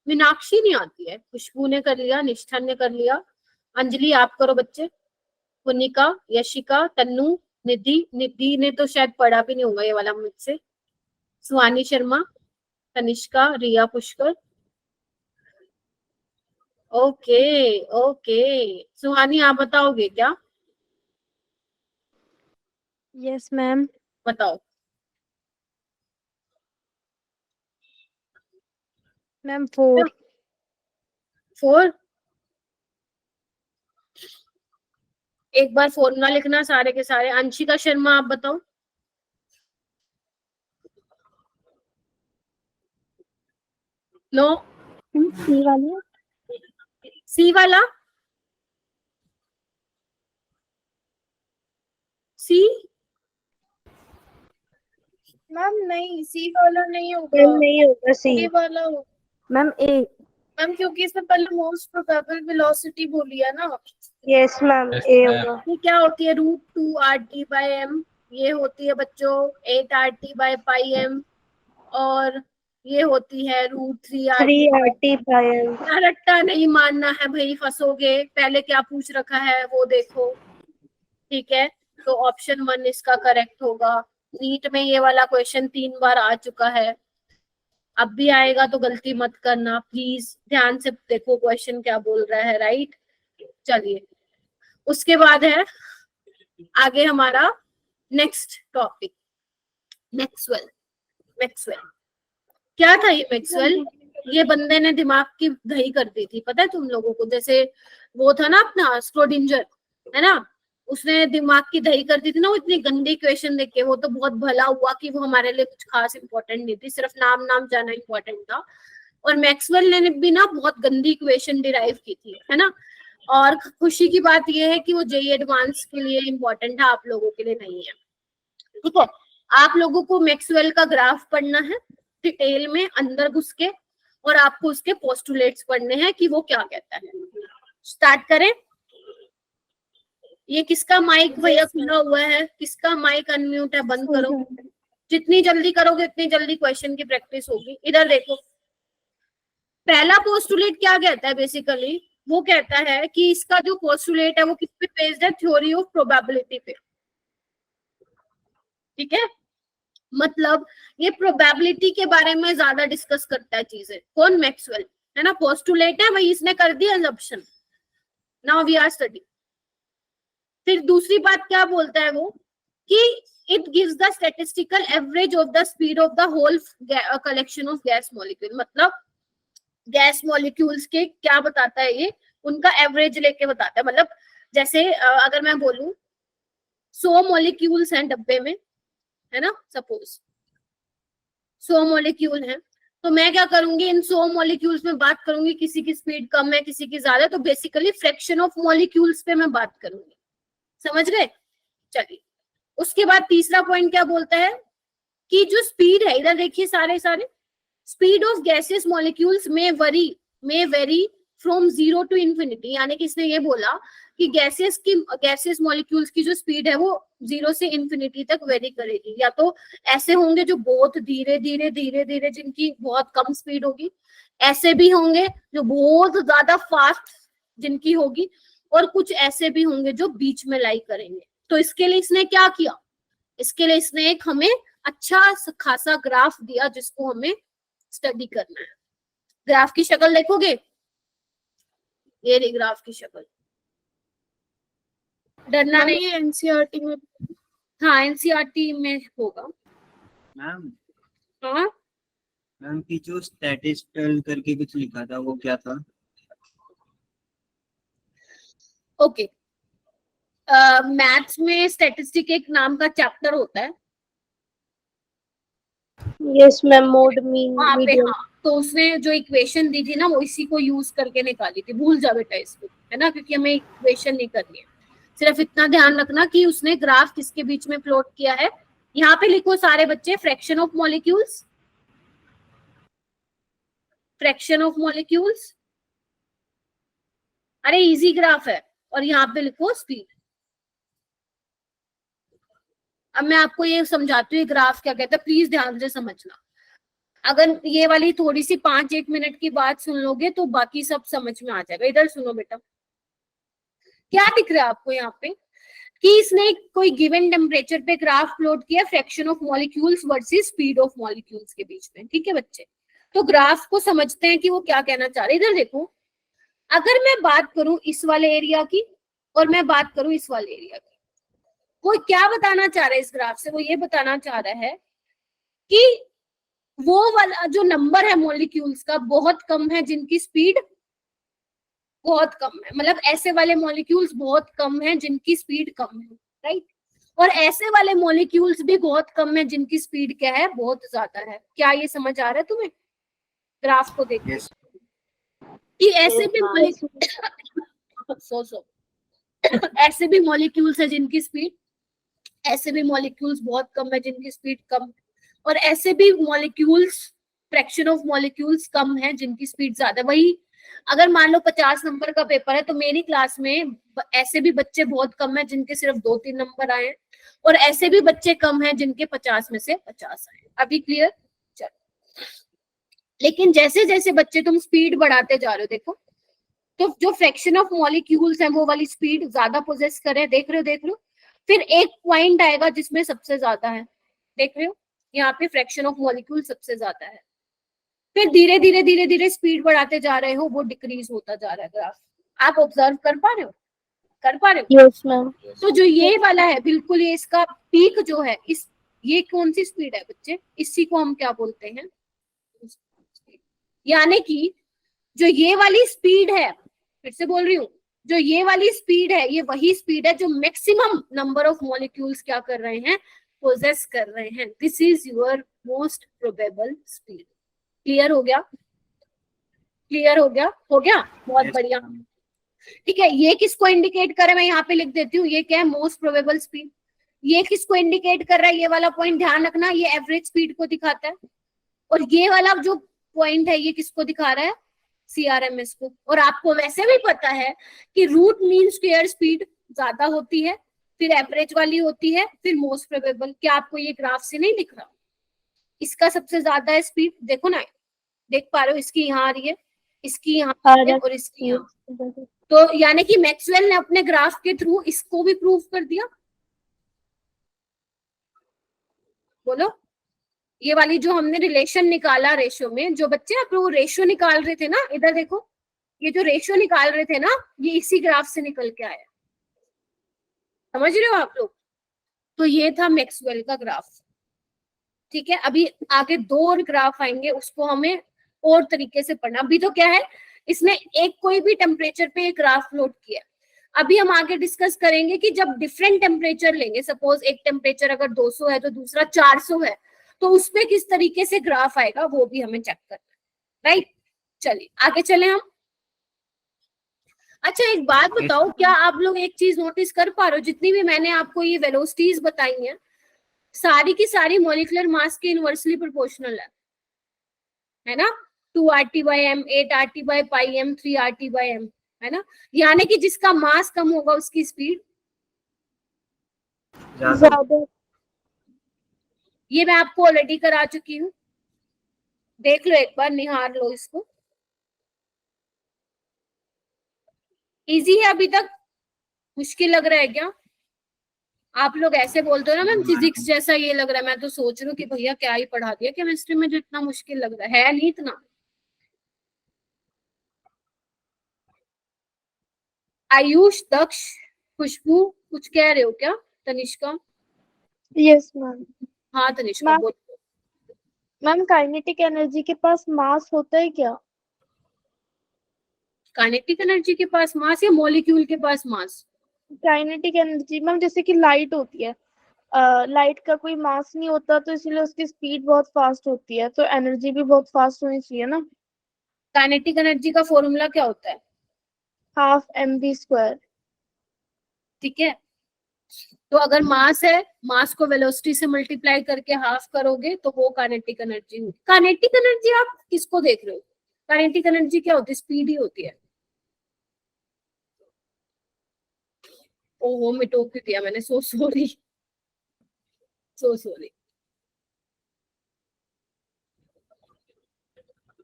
मीनाक्षी नहीं आती है, खुशबू ने कर लिया, निष्ठा ने कर लिया, अंजलि आप करो बच्चे, पुनिका, यशिका, तन्नू, निधि ने तो शायद पढ़ा भी नहीं होगा ये वाला मुझसे, सुहानी शर्मा, तनिष्का, रिया पुष्कर। ओके ओके, सुहानी आप बताओगे क्या? Yes, ma'am. बताओ। Ma'am, 4. 4, एक बार फॉर्मूला लिखना सारे के सारे। अंशिका शर्मा आप बताओ। नो, C वाली है? सी वाला, सी मैम नहीं, C वाला नहीं होगा, Ma'am नहीं होगा C. A वाला होगा। Ma'am A. मैम क्योंकि इसमें पहले मोस्ट प्रोबेबल वेलोसिटी बोली है ना। Yes, ma'am. Yes, A ma'am. होगा. ये क्या होती है? √2RT/m, ये होती है बच्चों 8RT/πm, और ये होती है √3RT। 3RT/m. रट्टा नहीं मानना है भाई, फंसोगे। पहले क्या पूछ रखा है वो देखो, ठीक है। तो ऑप्शन 1 इसका करेक्ट होगा। नीट में ये वाला क्वेश्चन 3 बार आ चुका है, अब भी आएगा तो गलती मत करना प्लीज, ध्यान से देखो क्वेश्चन क्या बोल रहा है, राइट। चलिए उसके बाद है आगे हमारा नेक्स्ट टॉपिक, मैक्सवेल। क्या था ये मैक्सवेल? ये बंदे ने दिमाग की दही कर दी थी, पता है तुम लोगों को? जैसे वो था ना अपना स्क्रोडिंजर, है ना, उसने दिमाग की दही कर दी थी ना, वो इतनी गंदी क्वेश्चन देख के। वो तो बहुत भला हुआ कि वो हमारे लिए कुछ खास इंपॉर्टेंट नहीं थी, सिर्फ नाम जाना इंपॉर्टेंट था। और मैक्सवेल ने भी ना बहुत गंदी क्वेश्चन डिराइव की थी, है ना। और खुशी की बात ये है कि वो JEE एडवांस के लिए इंपॉर्टेंट है, आप लोगों के लिए नहीं है, ठीक है। आप लोगों को मैक्सवेल का ग्राफ पढ़ना है डिटेल में, अंदर घुस के, और आपको उसके पोस्टुलेट्स पढ़ने हैं कि वो क्या कहता है। स्टार्ट करें। ये किसका माइक भैया खुला हुआ है? किसका माइक अनम्यूट है? बंद करो। जितनी जल्दी करोगे उतनी जल्दी क्वेश्चन की प्रैक्टिस होगी। इधर देखो, पहला पोस्टुलेट क्या कहता है बेसिकली? वो कहता है कि इसका जो पोस्टुलेट है वो किस पे बेस्ड है? थ्योरी ऑफ प्रोबेबिलिटी पे, ठीक है। मतलब ये प्रोबेबिलिटी के बारे में ज्यादा डिस्कस करता है चीजें। कौन? मैक्सवेल, है ना। पोस्टुलेट है वही, इसने कर दिया assumption, now we are study. फिर दूसरी बात क्या बोलता है वो, कि it gives the statistical average of the speed of the whole collection of gas molecule. मतलब गैस मॉलिक्यूल्स के क्या बताता है ये? उनका एवरेज लेके बताता है। मतलब जैसे अगर मैं बोलूं 100 मॉलिक्यूल्स हैं डब्बे में, है ना, सपोज 100 मॉलिक्यूल है, तो मैं क्या करूंगी, इन 100 मॉलिक्यूल्स में बात करूंगी, किसी की स्पीड कम है किसी की ज्यादा, तो बेसिकली फ्रैक्शन ऑफ मॉलिक्यूल्स पे मैं बात करूंगी, समझ गए। चलिए उसके बाद तीसरा पॉइंट क्या बोलता है कि जो स्पीड है, इधर देखिए सारे स्पीड ऑफ गैसियस मॉलिक्यूल्स में वेरी फ्रॉम 0 टू इंफिनिटी, यानी कि इसने ये बोला कि गैसियस मॉलिक्यूल्स की जो स्पीड है वो 0 से इंफिनिटी तक वेरी करेगी। या तो ऐसे होंगे जो बहुत धीरे धीरे जिनकी बहुत कम स्पीड होगी, ऐसे भी होंगे जो बहुत ज्यादा फास्ट जिनकी होगी, और कुछ ऐसे भी होंगे जो बीच में लाई करेंगे। तो इसके लिए इसने क्या किया, इसके लिए इसने एक हमें अच्छा खासा ग्राफ दिया जिसको हमें स्टडी करना है। ग्राफ की शक्ल देखोगे, ये रही ग्राफ की शक्ल, डरना मैम नहीं। ये एनसीईआरटी में, हाँ एनसीईआरटी में होगा। मैम हाँ मैम की जो स्टैटिस्टिकल करके कुछ लिखा था वो क्या था? ओके, मैथ्स में स्टैटिस्टिक एक नाम का चैप्टर होता है यस मैम, मोड मीन वहां पे। मीडियम। हाँ, तो उसने जो इक्वेशन दी थी ना वो इसी को यूज करके निकाली थी, भूल जा बेटा इसको, है ना, क्योंकि हमें इक्वेशन नहीं करनी है। सिर्फ इतना ध्यान रखना कि उसने ग्राफ किसके बीच में प्लॉट किया है। यहाँ पे लिखो सारे बच्चे, fraction of molecules, fraction of molecules, अरे इजी ग्राफ है, और यहाँ पे लिखो स्पीड। अब मैं आपको ये समझाती हूँ ग्राफ क्या कहता है, प्लीज ध्यान से समझना। अगर ये वाली थोड़ी सी 5-1 मिनट की बात सुन लोगे तो बाकी सब समझ में आ जाएगा। इधर सुनो बेटा, क्या दिख रहा है आपको यहाँ पे कि इसने कोई गिवन टेम्परेचर पे ग्राफ प्लॉट किया fraction of molecules versus speed of molecules के बीच में, ठीक है बच्चे। तो ग्राफ को समझते हैं कि वो क्या कहना चाह रहे हैं। इधर देखो, अगर मैं बात करूं इस वाले एरिया की और मैं बात करूं इस वाले एरिया की, वो क्या बताना चाह रहा है इस ग्राफ से, वो ये बताना चाह रहा है कि वो वाला जो नंबर है मॉलिक्यूल्स का बहुत कम है जिनकी स्पीड बहुत कम है, मतलब ऐसे वाले मॉलिक्यूल्स बहुत कम है जिनकी स्पीड कम है, राइट। और ऐसे वाले मॉलिक्यूल्स भी बहुत कम है जिनकी स्पीड क्या है, बहुत ज्यादा है। क्या ये समझ आ रहा है तुम्हें ग्राफ को देख Yes. कि ऐसे भी ऐसे भी मॉलिक्यूल्स है जिनकी स्पीड, ऐसे भी मॉलिक्यूल्स बहुत कम है जिनकी स्पीड कम, और ऐसे भी मॉलिक्यूल्स, फ्रैक्शन ऑफ मॉलिक्यूल्स कम है जिनकी स्पीड ज्यादा। वही अगर मान लो 50 नंबर का पेपर है तो मेरी क्लास में ऐसे भी बच्चे बहुत कम है जिनके सिर्फ 2-3 नंबर आए, और ऐसे भी बच्चे कम है जिनके 50 में से 50 आए। अभी क्लियर? चलो, लेकिन जैसे जैसे बच्चे तुम स्पीड बढ़ाते जा रहे हो, देखो तो जो फ्रैक्शन ऑफ मॉलिक्यूल्स है वो वाली स्पीड ज्यादा पोजेस करे, देख रहे हो। फिर एक पॉइंट आएगा जिसमें सबसे ज्यादा है, देख रहे हो, यहाँ पे फ्रैक्शन ऑफ मॉलिक्यूल सबसे ज्यादा है। फिर धीरे धीरे स्पीड बढ़ाते जा रहे हो, वो डिक्रीज होता जा रहा है ग्राफ। आप ऑब्जर्व कर पा रहे हो? Yes ma'am. तो जो ये वाला है बिल्कुल, ये इसका पीक जो है, इस ये कौन सी स्पीड है बच्चे, इसी को हम क्या बोलते हैं, यानी कि जो ये वाली स्पीड है, फिर से बोल रही हूँ, जो ये वाली स्पीड है ये वही स्पीड है जो मैक्सिमम नंबर ऑफ मॉलिक्यूल्स क्या कर रहे हैं, पोजेस कर रहे हैं। This is your most probable speed. Clear हो गया? हो गया, बहुत बढ़िया। ठीक है, ये किसको इंडिकेट कर रहा है, मैं यहाँ पे लिख देती हूँ, ये क्या है, मोस्ट प्रोबेबल स्पीड। ये किसको इंडिकेट कर रहा है, ये वाला पॉइंट ध्यान रखना, ये एवरेज स्पीड को दिखाता है। और ये वाला जो पॉइंट है ये किसको दिखा रहा है, CRMS को। और आपको वैसे भी पता है कि रूट मीन स्क्वायर स्पीड ज्यादा होती है, फिर एवरेज वाली होती है, फिर मोस्ट प्रोबेबल। क्या आपको ये ग्राफ से नहीं दिख रहा, इसका सबसे ज्यादा है स्पीड, देखो ना, देख पा रहे हो, इसकी यहाँ आ रही है, इसकी यहाँ आ रही है, और इसकी यहाँ। तो यानी कि मैक्सवेल ने अपने ग्राफ के थ्रू इसको भी प्रूव कर दिया। बोलो, ये वाली जो हमने रिलेशन निकाला रेशियो में, जो बच्चे आप लोग रेशियो निकाल रहे थे ना, इधर देखो, ये जो रेशियो निकाल रहे थे ना, ये इसी ग्राफ से निकल के आया। समझ रहे हो आप लोग? तो ये था मैक्सवेल का ग्राफ। ठीक है, अभी आगे 2 और ग्राफ आएंगे, उसको हमें और तरीके से पढ़ना। अभी तो क्या है, इसने एक कोई भी टेम्परेचर पे एक ग्राफ प्लॉट किया। अभी हम आगे डिस्कस करेंगे कि जब डिफरेंट टेम्परेचर लेंगे, सपोज एक टेम्परेचर अगर 200 है तो दूसरा 400 है, तो उसपे किस तरीके से ग्राफ आएगा वो भी हमें चेक करना है, राइट। चलिए आगे चले हम। अच्छा एक बात बताओ, क्या आप लोग एक चीज नोटिस कर पा रहे हो, जितनी भी मैंने आपको ये वेलोसिटीज बताई हैं सारी की सारी मॉलिक्यूलर मास के इनवर्सली प्रोपोर्शनल है ना। 2 RT/m, 8 RT/πm, 3 RT/m, है ना। यानी कि जिसका मास कम होगा उसकी स्पीड ज्यादा। ये मैं आपको ऑलरेडी करा चुकी हूँ, देख लो एक बार, निहार लो इसको। इजी है अभी तक, मुश्किल लग रहा है क्या? आप लोग ऐसे बोलते हो ना मैम फिजिक्स जैसा ये लग रहा है, मैं तो सोच रही हूँ कि भैया क्या ही पढ़ा दिया केमिस्ट्री में जो इतना मुश्किल लग रहा है नहीं इतना। आयुष, दक्ष, खुशबू कुछ कह रहे हो क्या? तनिष्का? Yes ma'am. हाँ तनिष्का मैम, बोलो। मैम काइनेटिक एनर्जी के पास मास होता है क्या? काइनेटिक एनर्जी के पास मास या मॉलिक्यूल के पास मास? काइनेटिक एनर्जी मैम जैसे कि लाइट होती है, लाइट का कोई मास नहीं होता तो इसलिए उसकी स्पीड बहुत फास्ट होती है, तो एनर्जी भी बहुत फास्ट होनी चाहिए ना। काइनेटिक एनर्जी का फॉर्मूला क्या होता है? 12 mv²। ठीक है, तो अगर मास है, मास को वेलोसिटी से मल्टीप्लाई करके हाफ करोगे तो वो काइनेटिक एनर्जी होगी। काइनेटिक एनर्जी आप किसको देख रहे हो? काइनेटिक एनर्जी क्या होती है? स्पीड ही होती है। ओहो मिटो क्यों दिया मैंने, सो सॉरी, सो सॉरी।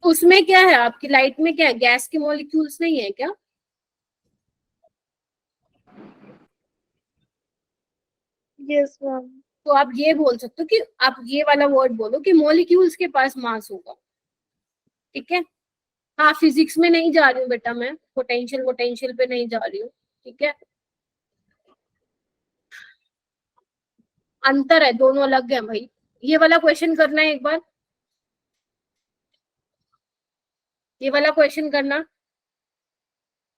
उसमें क्या है आपकी लाइट में, क्या है? गैस के मॉलिक्यूल्स नहीं है क्या? Yes ma'am. तो आप ये बोल सकते हो कि आप ये वाला वर्ड बोलो कि मॉलिक्यूल्स के पास मास होगा, ठीक है। हाँ फिजिक्स में नहीं जा रही हूँ बेटा मैं, पोटेंशियल पोटेंशियल पे नहीं जा रही हूँ, ठीक है। अंतर है, दोनों अलग है भाई। ये वाला क्वेश्चन करना है एक बार, ये वाला क्वेश्चन करना।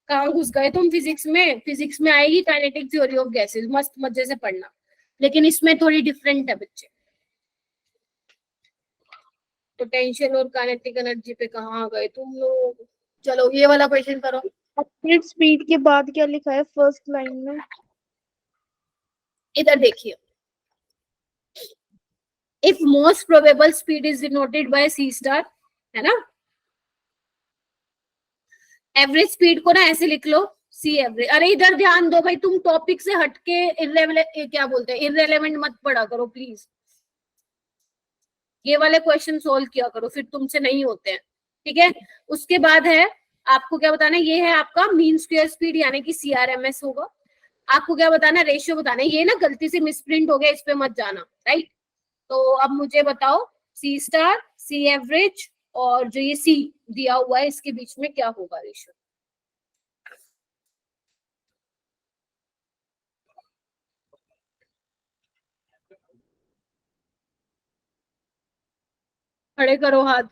कहाँ घुस गए तुम फिजिक्स में? फिजिक्स में आएगी काइनेटिक थ्योरी ऑफ गैसेस, मस्त मजे से पढ़ना, लेकिन इसमें थोड़ी डिफरेंट है बच्चे। पोटेंशियल और काइनेटिक एनर्जी पे कहाँ गए तुम लोग? चलो ये वाला क्वेश्चन करो। एब्सोल्यूट स्पीड के बाद क्या लिखा है फर्स्ट लाइन में? इधर देखिए, if most probable speed is denoted by C star, है ना। एवरेज स्पीड को ना ऐसे लिख लो, सी एवरेज। अरे इधर ध्यान दो भाई, तुम टॉपिक से हटके क्या बोलते हैं इररेलेवेंट मत पढ़ा करो प्लीज। ये वाले क्वेश्चन सोल्व किया करो, फिर तुमसे नहीं होते हैं, ठीक है। उसके बाद है आपको क्या बताना है, ये है आपका मीन स्क्वायर स्पीड यानी कि CRMS होगा। आपको क्या बताना है? रेशियो बताना है। ये ना गलती से मिसप्रिंट हो गया, इस पे मत जाना, राइट। तो अब मुझे बताओ सी स्टार, सी एवरेज और जो ये सी दिया हुआ है इसके बीच में क्या होगा रेशियो? खड़े करो हाथ।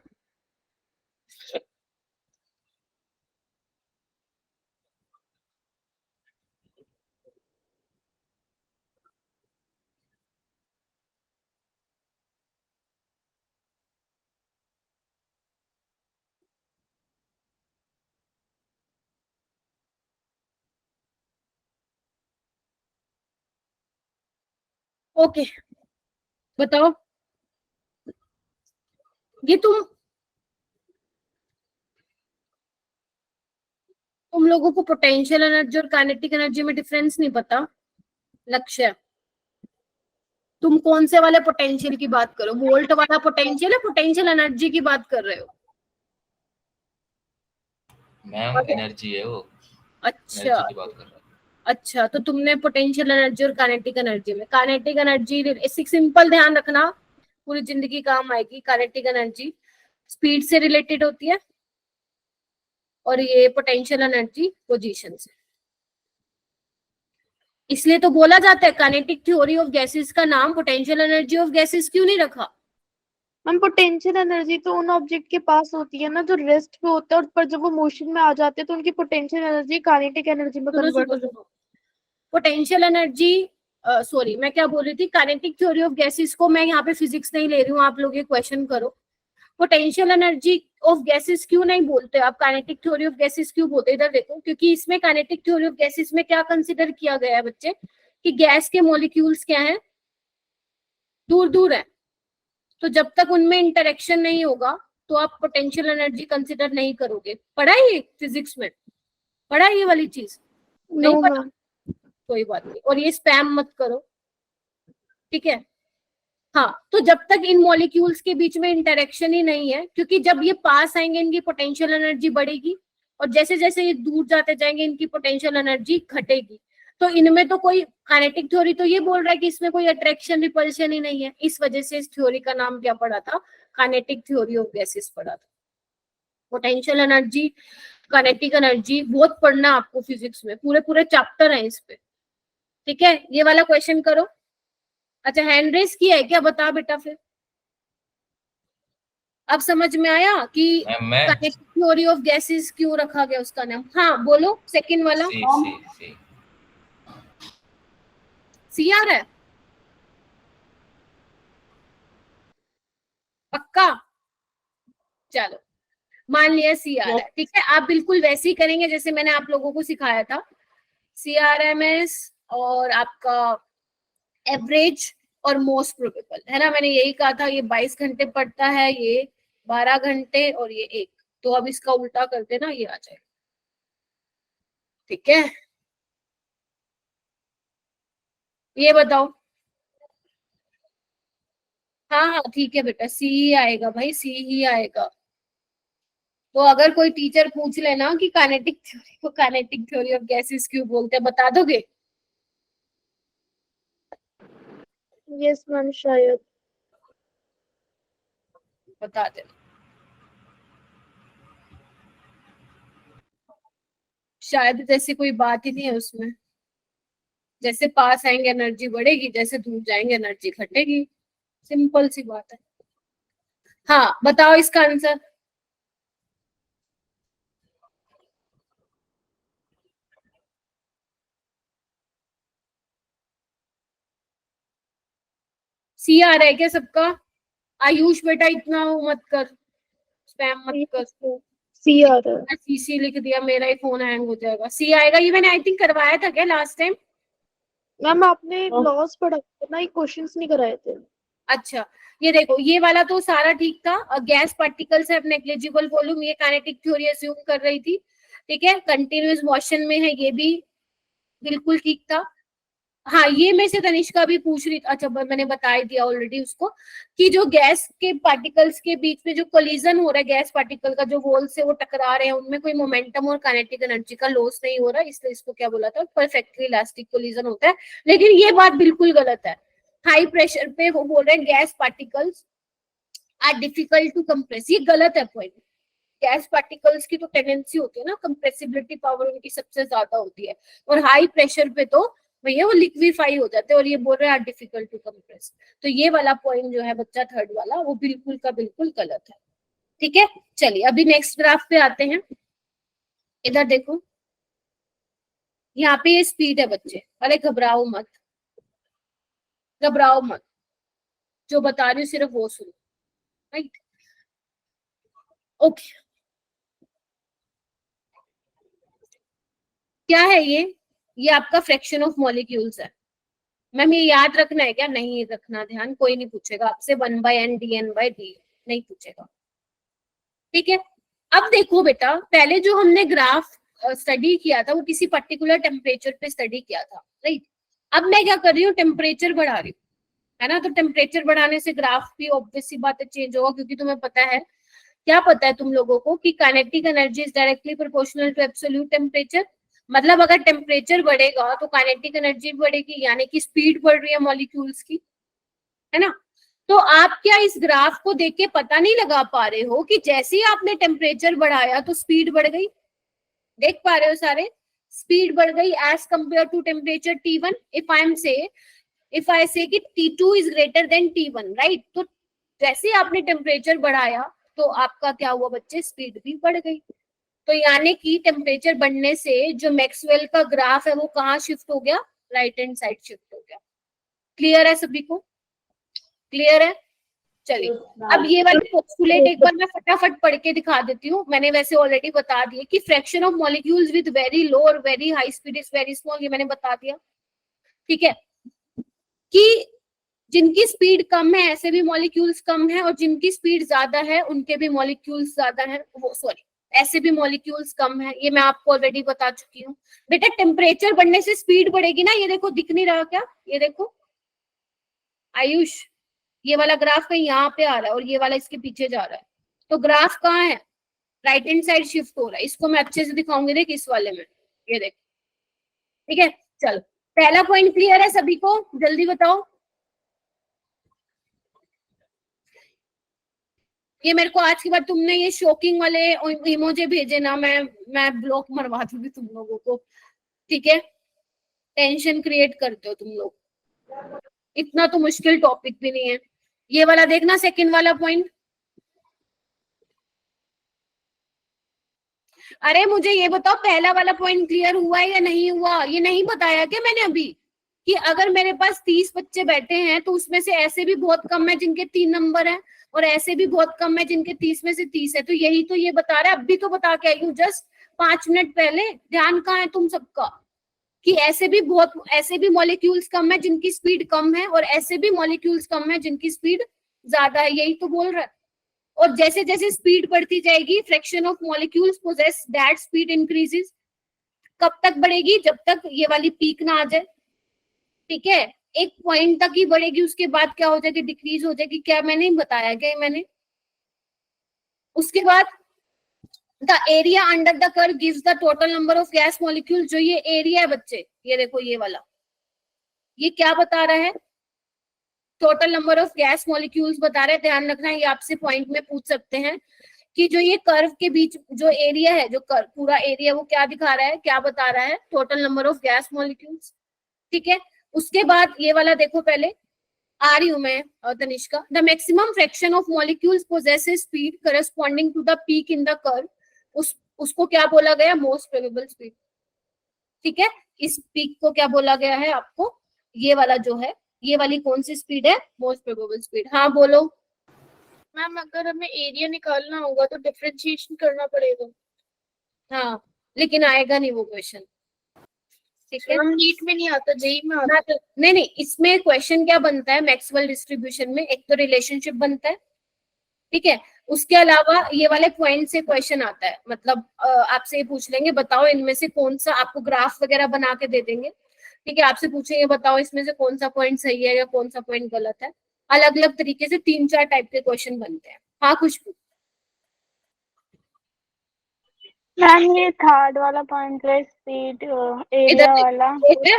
ओके बताओ, ये तुम लोगों को पोटेंशियल एनर्जी और काइनेटिक एनर्जी में डिफरेंस नहीं पता? लक्ष्य, तुम कौन से वाले पोटेंशियल की बात करो? वोल्ट वाला पोटेंशियल है, पोटेंशियल एनर्जी की बात कर रहे हो? मैम एनर्जी है वो, अच्छा एनर्जी की बात कर रहा हूँ। अच्छा, तो तुमने पोटेंशियल एनर्जी और काइनेटिक एनर्जी में, काइनेटिक एनर्जी सिंपल ध्यान रखना, पूरी जिंदगी काम आएगी। काइनेटिक एनर्जी स्पीड से रिलेटेड होती है और ये पोटेंशियल एनर्जी पोजीशन से। इसलिए तो बोला जाता है काइनेटिक थ्योरी ऑफ गैसेस का नाम पोटेंशियल एनर्जी ऑफ गैसेस क्यों नहीं रखा? मैम पोटेंशियल एनर्जी तो उन ऑब्जेक्ट के पास होती है ना जो रेस्ट पे होता है, और पर जब वो मोशन में आ जाते हैं तो उनकी पोटेंशियल एनर्जी काइनेटिक एनर्जी में सुनो कन्वर्ट सुनो हो जाती सुनो, पोटेंशियल एनर्जी, सॉरी मैं क्या बोल रही थी, काइनेटिक थ्योरी ऑफ गैसेस को मैं यहाँ पे फिजिक्स नहीं ले रही हूँ, आप लोग ये क्वेश्चन करो। पोटेंशियल एनर्जी ऑफ गैसेस क्यों नहीं बोलते आप, काइनेटिक थ्योरी ऑफ गैसेस क्यों बोलते, इधर देखो, क्योंकि इसमें काइनेटिक थ्योरी ऑफ गैसेस में क्या कंसिडर किया गया है बच्चे, कि गैस के मॉलिक्यूल्स क्या है, दूर दूर है, तो जब तक उनमें इंटरेक्शन नहीं होगा तो आप पोटेंशियल एनर्जी कंसिडर नहीं करोगे। पढ़ा है ये फिजिक्स में, पढ़ा है ये वाली चीज, है। नहीं नो पता, मैम। कोई बात नहीं, और ये स्पैम मत करो, ठीक है। हाँ, तो जब तक इन मॉलिक्यूल्स के बीच में इंटरेक्शन ही नहीं है, क्योंकि जब ये पास आएंगे इनकी पोटेंशियल एनर्जी बढ़ेगी, और जैसे जैसे ये दूर जाते जाएंगे इनकी पोटेंशियल एनर्जी घटेगी। तो इनमें तो कोई, काइनेटिक थ्योरी तो ये बोल रहा है कि इसमें कोई अट्रैक्शन रिपल्शन ही नहीं है, इस वजह से इस थ्योरी का नाम क्या पड़ा था, काइनेटिक थ्योरी ऑफ गैसेस पड़ा था। पोटेंशियल एनर्जी, काइनेटिक एनर्जी बहुत पढ़ना आपको फिजिक्स में, पूरे पूरे चैप्टर है इस पे, ठीक है। ये वाला क्वेश्चन करो। अच्छा, हैंड रेस किया है क्या, बता बेटा फिर। अब समझ में आया कि मैं काइनेटिक थ्योरी ऑफ गैसेस क्यों रखा गया उसका नाम। हाँ बोलो, सेकंड वाला। सी सी आ रहा है पक्का, चलो मान लिया सी आ रहा है, ठीक है। आप बिल्कुल वैसे ही करेंगे जैसे मैंने आप लोगों को सिखाया था, CRMS और आपका एवरेज और मोस्ट प्रोबेबल, है ना, मैंने यही कहा था। ये 22 घंटे पड़ता है, ये 12 घंटे और ये 1, तो अब इसका उल्टा करते ना, ये आ जाएगा, ठीक है। ये बताओ। हाँ हाँ ठीक है बेटा, सी ही आएगा भाई, सी ही आएगा। तो अगर कोई टीचर पूछ लेना कि काइनेटिक थ्योरी को काइनेटिक थ्योरी ऑफ गैसेस क्यों बोलते हैं, बता दोगे। यस मैम, शायद। बता दे, शायद जैसे कोई बात ही नहीं है उसमें, जैसे पास आएंगे एनर्जी बढ़ेगी, जैसे दूर जाएंगे एनर्जी घटेगी, सिंपल सी बात है। हाँ बताओ इसका आंसर। सी आ रहा है क्या सबका। आयुष बेटा इतना वो मत कर, स्पैम मत कर। सी आ रहा है। सीसी लिख दिया, मेरा ही फोन हैंग हो जाएगा। सी आएगा, ये मैंने आई थिंक करवाया था क्या लास्ट टाइम। मैम आपने लॉस पढ़ा था ना, ये क्वेश्चंस नहीं कराए थे। अच्छा, ये देखो, ये वाला तो सारा ठीक था। गैस पार्टिकल्स है, नेग्लिजिबल वॉल्यूम, ये काइनेटिक थ्योरी अज्यूम कर रही थी, ठीक है। कंटिन्यूअस मोशन में है, ये भी बिल्कुल ठीक था। हाँ, ये में से तनिष्का भी पूछ रही, अच्छा मैंने बता ही दिया ऑलरेडी उसको, कि जो गैस के पार्टिकल्स के बीच में जो कोलिजन हो रहा है, गैस पार्टिकल का जो वॉल से वो टकरा रहे हैं, उनमें कोई मोमेंटम और काइनेटिक एनर्जी का लॉस नहीं हो रहा, इसलिए इसको क्या बोला था, परफेक्टली इलास्टिक कोलिजन होता है। लेकिन ये बात बिल्कुल गलत है। हाई प्रेशर पे वो बोल रहे हैं gas particles are difficult to compress, ये गलत है पॉइंट। गैस पार्टिकल्स की तो टेंडेंसी होती है ना, कंप्रेसिबिलिटी पावर उनकी सबसे ज्यादा होती है, और हाई प्रेशर पे तो भैया वो लिक्विफाई हो जाते हैं, और ये बोल रहे हैं डिफिकल्ट टू कंप्रेस। तो ये वाला पॉइंट जो है बच्चा थर्ड वाला, वो बिल्कुल का बिल्कुल गलत है, ठीक है। चलिए अभी नेक्स्ट ग्राफ पे आते हैं। इधर देखो, यहाँ पे ये स्पीड है बच्चे, अरे घबराओ मत, घबराओ मत, जो बता रही हूँ सिर्फ वो सुनो, राइट, ओके। क्या है ये आपका फ्रैक्शन ऑफ मॉलिक्यूल्स है। मैम ये याद रखना है क्या, नहीं रखना, ध्यान कोई नहीं पूछेगा आपसे, 1/n dn/d नहीं पूछेगा, ठीक है। अब देखो बेटा, पहले जो हमने ग्राफ स्टडी किया था वो किसी पर्टिकुलर टेम्परेचर पे स्टडी किया था, राइट। अब मैं क्या कर रही हूँ, टेम्परेचर बढ़ा रही हूँ, है ना। तो टेम्परेचर बढ़ाने से ग्राफ भी ऑब्वियस सी बात है चेंज होगा, क्योंकि तुम्हें पता है, क्या पता है तुम लोगों को, कि kinetic energy is directly proportional to absolute temperature. मतलब अगर टेम्परेचर बढ़ेगा तो काइनेटिक एनर्जी बढ़ेगी, यानी कि स्पीड बढ़ रही है मॉलिक्यूल्स की, है ना। तो आप क्या इस ग्राफ को देख के पता नहीं लगा पा रहे हो कि जैसे ही आपने टेम्परेचर बढ़ाया तो स्पीड बढ़ गई, देख पा रहे हो सारे, स्पीड बढ़ गई as compared to temperature T1। If I say कि T2 is greater than T1, right, तो जैसे ही आपने टेम्परेचर बढ़ाया तो आपका क्या हुआ बच्चे, स्पीड भी बढ़ गई। तो यानी कि टेम्परेचर बढ़ने से जो मैक्सवेल का ग्राफ है वो कहाँ शिफ्ट हो गया, राइट हैंड साइड शिफ्ट हो गया। क्लियर है सभी को, क्लियर है? चलिए अब ये वाली पोस्टुलेट एक बार मैं फटाफट पढ़ के दिखा देती हूँ। मैंने वैसे ऑलरेडी बता दिया कि fraction of molecules with very low और very high speed is very small, ये मैंने बता दिया। ठीक है, कि जिनकी स्पीड कम है ऐसे भी मॉलिक्यूल्स कम है, और जिनकी स्पीड ज्यादा है उनके भी मॉलिक्यूल्स ज्यादा है, वो सॉरी ऐसे भी मॉलिक्यूल्स कम है। ये मैं आपको ऑलरेडी बता चुकी हूँ। बेटा टेम्परेचर बढ़ने से स्पीड बढ़ेगी ना, ये देखो दिख नहीं रहा क्या, ये देखो आयुष, ये वाला ग्राफ कहीं यहाँ पे आ रहा है और ये वाला इसके पीछे जा रहा है, तो ग्राफ कहाँ है, राइट हैंड साइड शिफ्ट हो रहा है। इसको मैं अच्छे से दिखाऊंगी देख इस वाले में, ये देख। ठीक है, चलो पहला पॉइंट क्लियर है सभी को, जल्दी बताओ। ये मेरे को आज के बाद तुमने ये शॉकिंग वाले इमोजी भेजे ना, मैं ब्लॉक मरवा दूंगी तुम लोगों को। ठीक है, टेंशन क्रिएट करते हो तुम लोग, इतना तो मुश्किल टॉपिक भी नहीं है। ये वाला देखना, सेकंड वाला पॉइंट। अरे मुझे ये बताओ पहला वाला पॉइंट क्लियर हुआ है या नहीं हुआ? ये नहीं बताया क्या मैंने अभी कि अगर मेरे पास 30 बच्चे बैठे हैं तो उसमें से ऐसे भी बहुत कम है जिनके 3 नंबर हैं, और ऐसे भी बहुत कम है जिनके 30 में से 30 है। तो यही तो ये बता रहा है, अब भी तो बता के आई हूँ जस्ट 5 मिनट पहले। ध्यान कहाँ है तुम सबका कि ऐसे भी मॉलिक्यूल्स कम है जिनकी स्पीड कम है, और ऐसे भी मॉलिक्यूल्स कम है जिनकी स्पीड ज्यादा है, यही तो बोल रहा है। और जैसे जैसे स्पीड बढ़ती जाएगी, fraction of molecules possess that speed increases. कब तक बढ़ेगी? जब तक ये वाली पीक ना आ जाए। ठीक है, एक पॉइंट तक ही बढ़ेगी, उसके बाद क्या हो जाएगी, डिक्रीज हो जाएगी। क्या मैंने बताया क्या मैंने? उसके बाद the area under the curve gives the total number of gas molecule. जो ये एरिया है बच्चे, ये देखो ये वाला, ये क्या बता रहा है, total number of gas molecules बता रहे हैं। ध्यान रखना, ये आपसे पॉइंट में पूछ सकते हैं कि जो ये कर्व के बीच जो एरिया है, जो कर्व पूरा एरिया, वो क्या दिखा रहा है, क्या बता रहा है, total number of gas molecules. ठीक है, उसके बाद ये वाला देखो, पहले आ रही हूं मैं Tanishka. The maximum fraction of molecules possesses speed corresponding to the peak in the curve. उसको क्या बोला गया, मोस्ट प्रोबेबल स्पीड। ठीक है, इस पीक को क्या बोला गया है आपको, ये वाला जो है, ये वाली कौन सी स्पीड है, मोस्ट प्रोबेबल स्पीड। हाँ बोलो। मैम अगर हमें एरिया निकालना होगा तो डिफरेंशिएशन करना पड़ेगा। हाँ, लेकिन आएगा नहीं वो क्वेश्चन। ठीक है, नीट में नहीं आता, जेई में आता है। नहीं, इसमें क्वेश्चन क्या बनता है, मैक्सवेल डिस्ट्रीब्यूशन में एक तो रिलेशनशिप बनता है। ठीक है, उसके अलावा ये वाले पॉइंट से क्वेश्चन आता है, मतलब आपसे ये पूछ लेंगे बताओ इनमें से कौन सा, आपको ग्राफ वगैरह बना के दे देंगे। ठीक है, आपसे पूछेंगे बताओ इसमें से कौन सा पॉइंट सही है या कौन सा पॉइंट गलत है। अलग अलग तरीके से 3-4 टाइप के क्वेश्चन बनते हैं। हाँ खुशबू। मैम ये थर्ड वाला पॉइंट है, स्पीड एरिया वाला,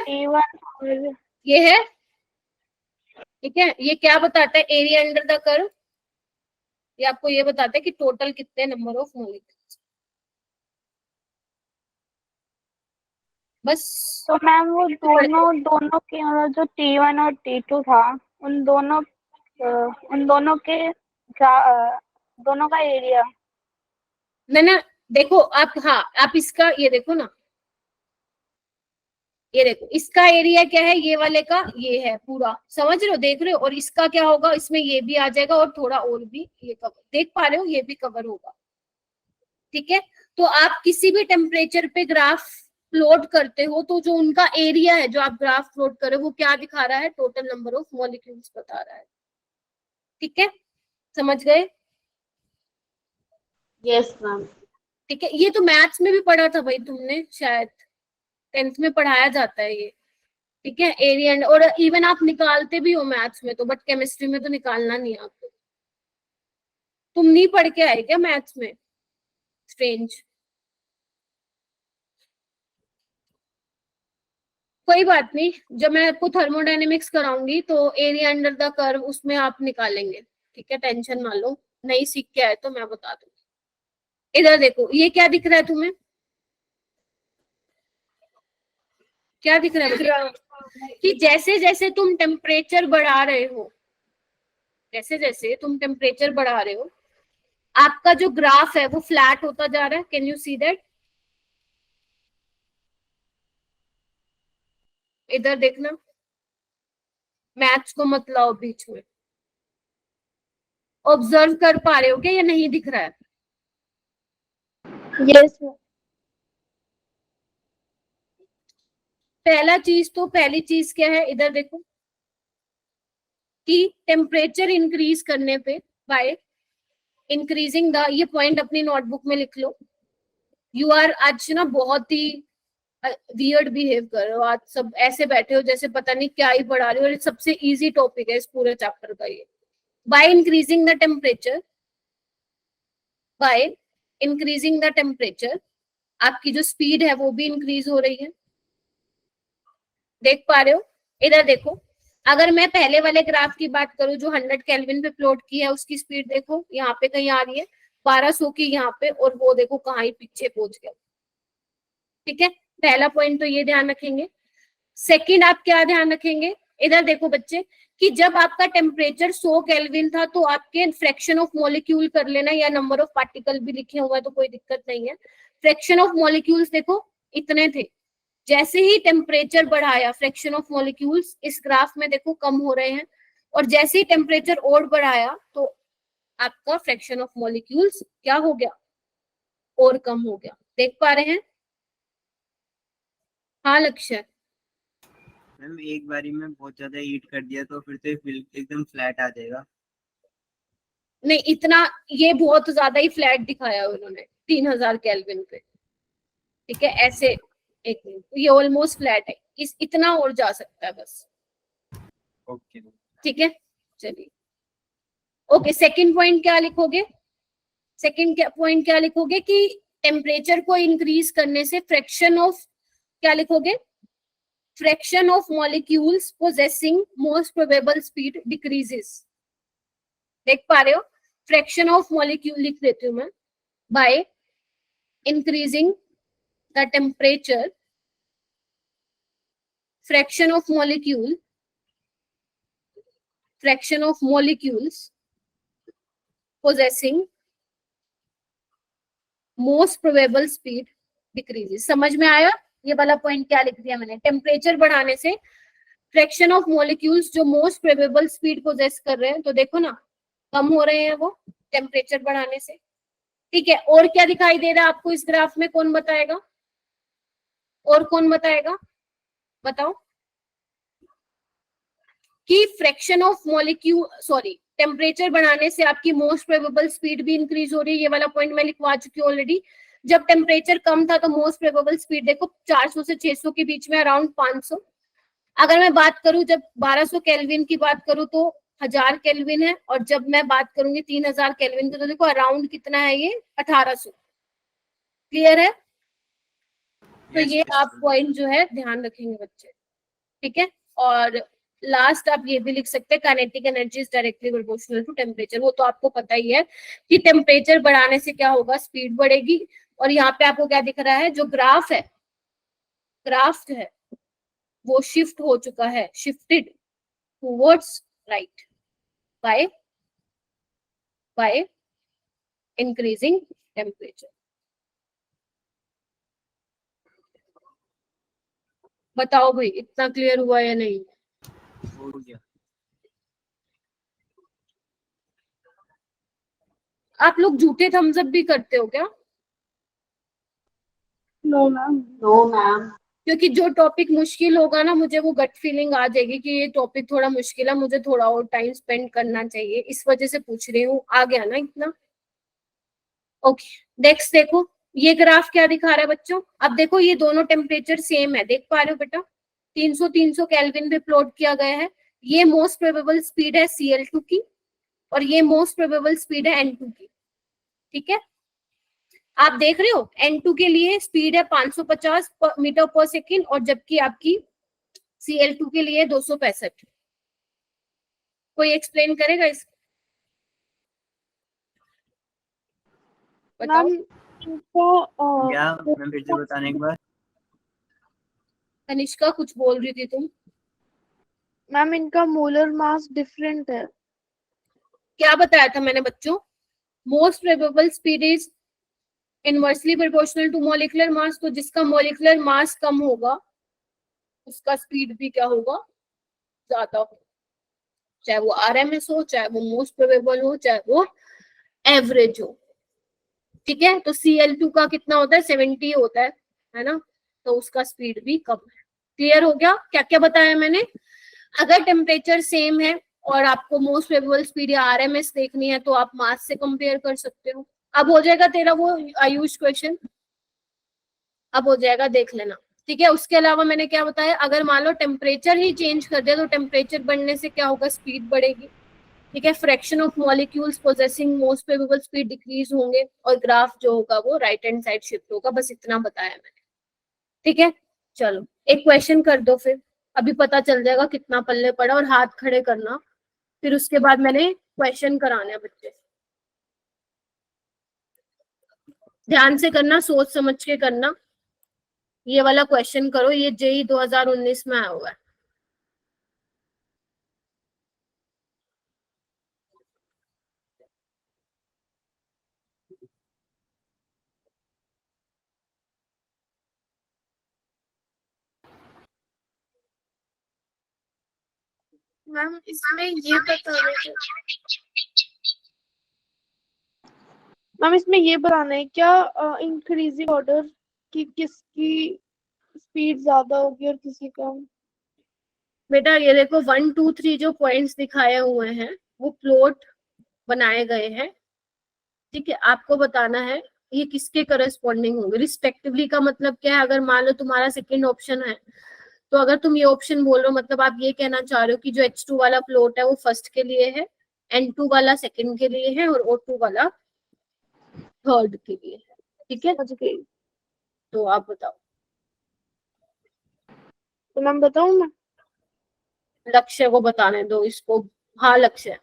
T1 ये है। ठीक है, ये क्या बताता है, एरिया अंडर द कर्व। ये आपको ये बताता है कि टोटल कितने नंबर ऑफ मॉलिक्यूल्स। बस। तो मैम वो दोनों के जो T1 और T2 था, उन दोनों के दोनों का एरिया ना देखो आप, हाँ आप इसका ये देखो ना, ये देखो इसका एरिया क्या है, ये वाले का ये है पूरा, समझ रहे हो, देख रहे हो। और इसका क्या होगा, इसमें ये भी आ जाएगा और थोड़ा और भी ये कवर, देख पा रहे हो, ये भी कवर होगा। ठीक है, तो आप किसी भी टेम्परेचर पे ग्राफ प्लॉट करते हो तो जो उनका एरिया है, जो आप ग्राफ प्लॉट करे, वो क्या दिखा रहा है, टोटल नंबर ऑफ मॉलिक्यूल्स बता रहा है। ठीक है, समझ गए? Yes ma'am. ठीक है, ये तो मैथ्स में भी पढ़ा था भाई तुमने, शायद 10th में पढ़ाया जाता है ये। ठीक है, एरिया, और इवन आप निकालते भी हो मैथ्स में तो, बट केमिस्ट्री में तो निकालना नहीं आपको। तुम नहीं पढ़ के आए क्या मैथ्स में? स्ट्रेंज। कोई बात नहीं, जब मैं आपको थर्मोडायनेमिक्स कराऊंगी तो एरिया अंडर द कर्व उसमें आप निकालेंगे। ठीक है, टेंशन ना लो, नहीं सीख के आए तो मैं बता दूंगी। इधर देखो, ये क्या दिख रहा है तुम्हें, क्या दिख रहा है कि जैसे जैसे तुम टेम्परेचर बढ़ा रहे हो, जैसे जैसे तुम टेम्परेचर बढ़ा रहे हो आपका जो ग्राफ है वो फ्लैट होता जा रहा है. Can you see that? इधर देखना, मैथ्स को मत लाओ बीच में. ऑब्जर्व कर पा रहे हो क्या या नहीं दिख रहा है? Yes ma'am. पहली चीज क्या है, इधर देखो कि टेम्परेचर इंक्रीज करने पे बाय इंक्रीजिंग द, ये पॉइंट अपनी नोटबुक में लिख लो. यू आर आज ना बहुत ही वियर्ड बिहेव कर रहे हो आज, सब ऐसे बैठे हो जैसे पता नहीं क्या ही पढ़ा रहे हो, और सबसे इजी टॉपिक है इस पूरे चैप्टर का ये. By increasing the temperature, by increasing the temperature आपकी जो स्पीड है वो भी इंक्रीज हो रही है. देख पा रहे हो? इधर देखो, अगर मैं पहले वाले ग्राफ की बात करूं जो 100 केल्विन पे प्लॉट की है, उसकी स्पीड देखो यहाँ पे कहीं आ रही है 1200 की यहाँ पे, और वो देखो कहाँ ही पीछे पहुंच गया. ठीक है, पहला पॉइंट तो ये ध्यान रखेंगे. सेकंड आप क्या ध्यान रखेंगे, इधर देखो बच्चे कि जब आपका टेम्परेचर 100 केल्विन था तो आपके फ्रैक्शन ऑफ मॉलिक्यूल कर लेना, या नंबर ऑफ पार्टिकल भी लिखे हुए हैं तो कोई दिक्कत नहीं है. फ्रैक्शन ऑफ मॉलिक्यूल्स देखो इतने थे, जैसे ही टेम्परेचर बढ़ाया फ्रैक्शन ऑफ मॉलिक्यूल्स इस ग्राफ में देखो कम हो रहे हैं, और जैसे ही टेम्परेचर और बढ़ाया तो आपका फ्रैक्शन ऑफ मॉलिक्यूल्स क्या हो गया, और कम हो गया. देख पा रहे हैं? हाँ लक्ष्य. मैम एक बारी में बहुत ज्यादा हीट कर दिया तो फिर तो एकदम फ्लैट आ जाएगा. नहीं इतना, ये बहुत ज्यादा ही फ्लैट दिखाया उन्होंने 3000 केल्विन पे. ठीक है, ऐसे एक मिनट, ये ऑलमोस्ट फ्लैट है, इस इतना और जा सकता है बस. ओके. ठीक है, चलिए. ओके, सेकंड पॉइंट क्या लिखोगे? सेकंड पॉइंट क्या लिखोगे कि टेम्परेचर को इंक्रीज करने से फ्रैक्शन ऑफ, क्या लिखोगे? Fraction of molecules possessing most probable speed decreases. देख पा रहे हो? फ्रैक्शन ऑफ मॉलिक्यूल लिख देती हूं मैं. By increasing the temperature, fraction of molecules possessing most probable speed decreases. समझ में आया? ये वाला पॉइंट क्या लिख दिया मैंने, टेम्परेचर बढ़ाने से फ्रैक्शन ऑफ मॉलिक्यूल्स जो मोस्ट प्रोबेबल स्पीड पोजेस कर रहे हैं, तो देखो ना कम हो रहे हैं वो टेम्परेचर बढ़ाने से. ठीक है, और क्या दिखाई दे रहा है आपको इस ग्राफ में, कौन बताएगा? और कौन बताएगा, बताओ? कि fraction of molecule, sorry, temperature बढ़ाने से आपकी मोस्ट प्रोबेबल स्पीड भी इंक्रीज हो रही है. ये वाला पॉइंट मैं लिखवा चुकी हूँ ऑलरेडी. जब टेम्परेचर कम था तो मोस्ट प्रोबेबल स्पीड देखो 400 से 600 के बीच में, अराउंड 500. अगर मैं बात करूं जब 1200 केल्विन की बात करूं तो 1000 केल्विन है, और जब मैं बात करूंगी 3000 केल्विन की तो देखो अराउंड कितना है ये, 1800. क्लियर है? तो ये आप पॉइंट जो है ध्यान रखेंगे बच्चे. ठीक है, और लास्ट आप ये भी लिख सकते हैं kinetic energy is directly proportional to temperature. वो तो आपको पता ही है कि टेम्परेचर बढ़ाने से क्या होगा, स्पीड बढ़ेगी. और यहाँ पे आपको क्या दिख रहा है, जो ग्राफ है, ग्राफ जो है वो शिफ्ट हो चुका है, shifted towards right by increasing temperature. बताओ भाई इतना क्लियर हुआ या नहीं? हो गया. आप लोग झूठे थम्स अप भी करते हो क्या? No ma'am. क्योंकि जो टॉपिक मुश्किल होगा ना, मुझे वो गट फीलिंग आ जाएगी कि ये टॉपिक थोड़ा मुश्किल है, मुझे थोड़ा और टाइम स्पेंड करना चाहिए, इस वजह से पूछ रही हूँ. आ गया ना इतना? ओके, नेक्स्ट देखो ये ग्राफ क्या दिखा रहा है बच्चों. अब देखो ये दोनों टेम्परेचर सेम है, देख पा रहे हो बेटा? 300 केल्विन पे प्लॉट किया गया है. ये मोस्ट प्रोबेबल स्पीड है Cl2 की, और ये मोस्ट प्रोबेबल स्पीड है N2 की. ठीक है, आप देख रहे हो N2 के लिए स्पीड है 550 मीटर पर सेकेंड, और जबकि आपकी Cl2 के लिए 265. कोई एक्सप्लेन करेगा इसको? बताओ. मैम इनका क्या मैं फिर से बताने एक बार. तनिष्का कुछ बोल रही थी तुम. मैम इनका मोलर मास डिफरेंट है. क्या बताया था मैंने बच्चों? Most probable speed is inversely proportional to molecular mass. तो जिसका मॉलिक्यूलर मास कम होगा उसका स्पीड भी क्या होगा? ज्यादा होगा, चाहे वो आरएमएस हो, चाहे वो मोस्ट प्रोबेबल हो, चाहे वो एवरेज हो। ठीक है, तो Cl2 का कितना होता है? 70 होता है ना, तो उसका स्पीड भी कम है। क्लियर हो गया? क्या क्या बताया मैंने? अगर टेम्परेचर सेम है और आपको मोस्ट प्रोबेबल स्पीड या आरएमएस देखनी है तो आप मास से कंपेयर कर सकते हो। अब हो जाएगा तेरा वो आयुष क्वेश्चन, अब हो जाएगा, देख लेना। ठीक है, उसके अलावा मैंने क्या बताया, अगर मान लो टेम्परेचर ही चेंज कर दिया तो टेम्परेचर बढ़ने से क्या होगा? स्पीड बढ़ेगी। ठीक है, fraction of molecules possessing most probable speed decrease होंगे और ग्राफ जो होगा वो राइट हैंड साइड शिफ्ट होगा। बस इतना बताया मैंने। ठीक है, चलो एक क्वेश्चन कर दो, फिर अभी पता चल जाएगा कितना पल्ले पड़ा। और हाथ खड़े करना, फिर उसके बाद मैंने क्वेश्चन कराने हैं बच्चे से। ध्यान से करना, सोच समझ के करना। ये वाला क्वेश्चन करो, ये जेई 2019 में आया हुआ है। मैम इसमें ये बताना है, मैम इसमें ये बताना है क्या इंक्रीजिंग ऑर्डर की किसकी स्पीड ज्यादा होगी और किसी कम? बेटा ये देखो 1 2 3 जो पॉइंट्स दिखाए हुए हैं वो प्लॉट बनाए गए हैं। ठीक है, आपको बताना है ये किसके करस्पॉन्डिंग होंगे रिस्पेक्टिवली। का मतलब क्या है? अगर मान लो तुम्हारा सेकंड ऑप्शन है तो अगर तुम ये ऑप्शन बोल रहे हो मतलब आप ये कहना चाह रहे हो कि जो H2 वाला प्लॉट है वो फर्स्ट के लिए है, N2 वाला सेकंड के लिए है और O2 वाला थर्ड के लिए है। ठीक है, समझ गई। तो आप बताओ। तो मैम बताऊं मैं? लक्ष्य को बताने दो इसको। हाँ लक्ष्य,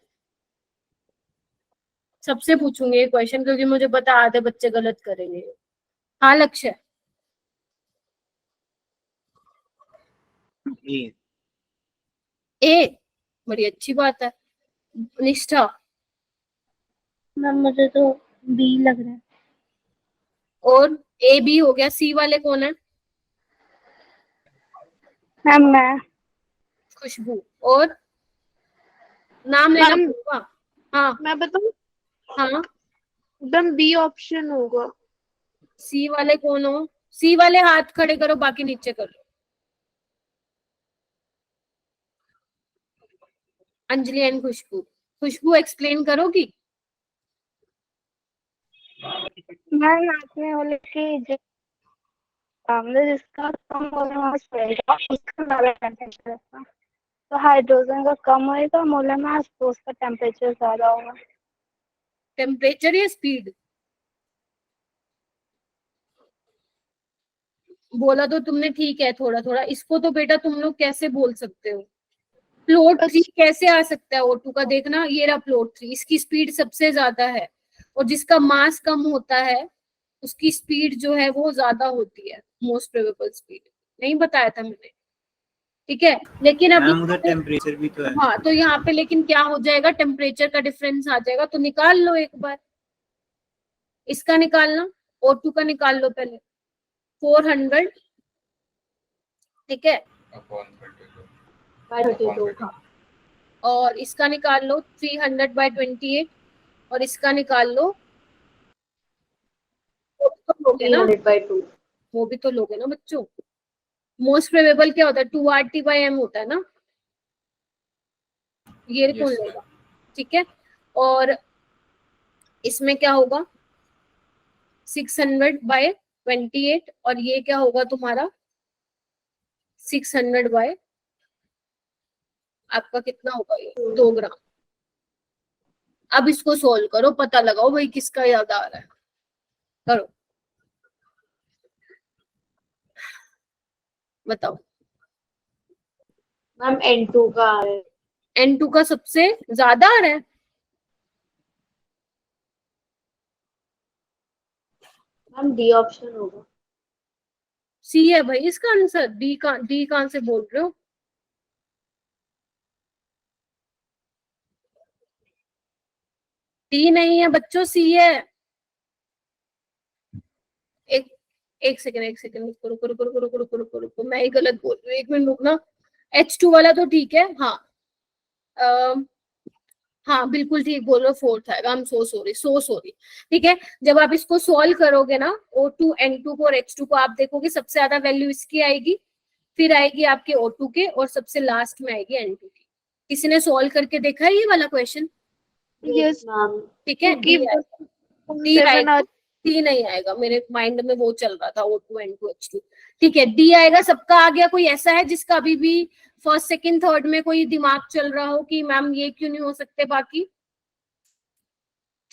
सबसे पूछूंगी ये क्वेश्चन क्योंकि मुझे पता आधे बच्चे गलत करेंगे। हाँ लक्ष्य। ए। ए, बड़ी अच्छी बात है। निष्ठा? मैम मुझे तो बी लग रहा है। और ए बी हो गया। सी वाले कौन है? मैम मैं। खुशबू। और नाम लेना मैम पड़ेगा। हाँ मैं बताऊं? हाँ। मैम बी ऑप्शन होगा। सी वाले कौन हो? सी वाले हाथ खड़े करो, बाकी नीचे करो। अंजलि एंड खुशबू। खुशबू एक्सप्लेन करोगी? मैम आपने बोले कि सामने जिसका कम मोलर मास रहेगा उसका ज्यादा टेम्परेचर रहेगा, तो हाइड्रोजन का कम होएगा मोलर मास तो उसका टेम्परेचर ज्यादा होगा। टेम्परेचर या स्पीड? बोला तो तुमने ठीक है थोड़ा थोड़ा। इसको तो बेटा तुम लोग कैसे बोल सकते हो? प्लॉट 3 कैसे आ सकता है O2 का? देखना ये रहा प्लॉट 3, इसकी स्पीड सबसे ज्यादा है और जिसका मास कम होता है उसकी स्पीड जो है वो ज्यादा होती है, मोस्ट प्रोबेबल स्पीड। नहीं बताया था मैंने? ठीक है, लेकिन अभी मैम उधर टेम्परेचर भी तो है। हाँ, तो यहाँ पे लेकिन क्या हो जाएगा? टेम्परेचर का डिफरेंस आ जाएगा। तो निकाल लो एक बार, इसका निकालना, O2 का निकाल लो पहले। 400, ठीक है, अपॉन 32 था। और इसका निकाल लो 300/28 और इसका निकाल लो। वो भी तो लोगे ना, 300/2। वो भी तो लोगे ना बच्चों। मोस्ट प्रोबेबल क्या होता है? 2RT/m होता है ना, ये कौन Yes, लेगा? ठीक है, और इसमें क्या होगा? 600/28 और ये क्या होगा तुम्हारा? 600 आपका कितना होगा? ये 2 ग्राम। अब इसको सोल्व करो, पता लगाओ भाई किसका ज्यादा आ रहा है। करो, बताओ। मैम N2 का आ रहा है। N2 का सबसे ज्यादा आ रहा है। मैम डी ऑप्शन होगा। सी है भाई इसका आंसर। डी कहां से बोल रहे हो? डी नहीं है बच्चों, सी है। एक सेकंड रुको रुको रुको रुको रुको रुको रुको रुको, मैं ही गलत बोल रही हूँ, 1 मिनट रुकना। H2 वाला तो ठीक है, हाँ हाँ बिल्कुल ठीक बोल रहे हो, 4th आएगा। I am so sorry. ठीक है, जब आप इसको सॉल्व करोगे ना O2 N2 को और H2 को, आप देखोगे सबसे ज्यादा वैल्यू इसकी आएगी, फिर आएगी आपके O2 के, और सबसे लास्ट में आएगी N2 की। किसी ने सॉल्व करके देखा है ये वाला क्वेश्चन? Yes ma'am. ठीक है, डी राइट, डी नहीं आएगा, मेरे माइंड में वो चल रहा था O2 N2 H2। ठीक है, डी आएगा। सबका आ गया? कोई ऐसा है जिसका अभी भी फर्स्ट सेकंड थर्ड में कोई दिमाग चल रहा हो कि मैम ये क्यों नहीं हो सकते बाकी?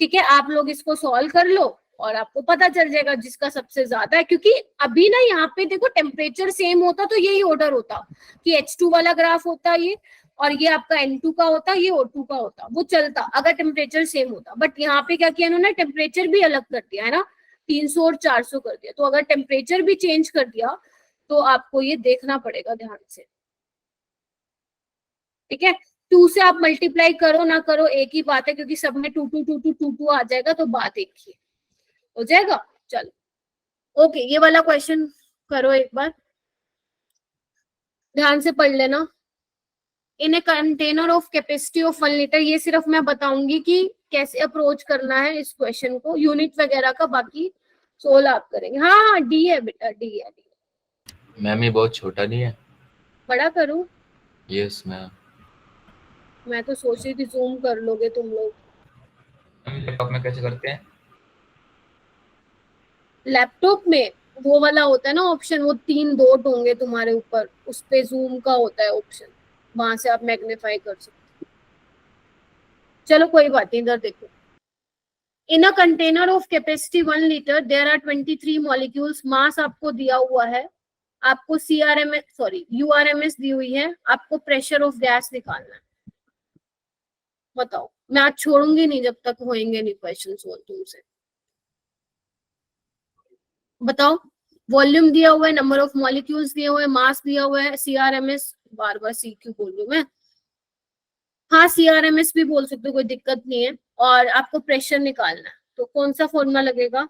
ठीक है, आप लोग इसको सॉल्व कर लो और आपको पता चल जाएगा जिसका सबसे ज्यादा है। क्योंकि अभी ना यहाँ पे देखो टेम्परेचर सेम होता तो यही ऑर्डर होता कि H2 वाला ग्राफ होता ये, और ये आपका N2 का होता, ये O2 का होता, वो चलता अगर टेम्परेचर सेम होता। बट यहाँ पे क्या किया इन्होंने, टेम्परेचर भी अलग कर दिया है ना, 300 और 400 कर दिया। तो अगर टेम्परेचर भी चेंज कर दिया तो आपको ये देखना पड़ेगा ध्यान से। ठीक है, 2 से आप मल्टीप्लाई करो ना करो एक ही बात है, क्योंकि सब में 2 2 2 2 2 2 आ जाएगा, तो बात एक ही हो जाएगा। चलो ओके, ये वाला क्वेश्चन करो एक बार, ध्यान से पढ़ लेना। In a container of capacity of 1 litre, ये सिर्फ मैं बताऊंगी कि कैसे अप्रोच करना है इस क्वेश्चन को, यूनिट वगैरह का बाकी सोल्व आप करेंगे। हाँ डी है बेटा, डी है। मैम ये बहुत छोटा नहीं है? बड़ा करूं? Yes ma'am. मैं तो सोच रही थी जूम कर लोगे तुम लोग। लैपटॉप में कैसे करते हैं? लैपटॉप में वो वाला होता है ना ऑप्शन, वो 3 डॉट होंगे तुम्हारे ऊपर, उस पे जूम का होता है ऑप्शन, वहां से आप मैग्नीफाई कर सकते हो। चलो कोई बात नहीं, इधर देखो। In a container of capacity 1 litre there are 23 molecules, mass आपको दिया हुआ है, आपको URMS दी हुई है, आपको प्रेशर ऑफ गैस निकालना है। बताओ, मैं आज छोड़ूंगी नहीं जब तक होंगे नहीं क्वेश्चन सोल्व तुमसे। बताओ, वॉल्यूम दिया हुआ है, नंबर ऑफ मॉलिक्यूल्स दिए हुए हैं, मास दिया हुआ है, CRMS, बार बार सी क्यों बोल रही हूँ मैं, हाँ CRMS भी बोल सकते हो, कोई दिक्कत नहीं है, और आपको प्रेशर निकालना है। तो कौन सा फॉर्मूला लगेगा?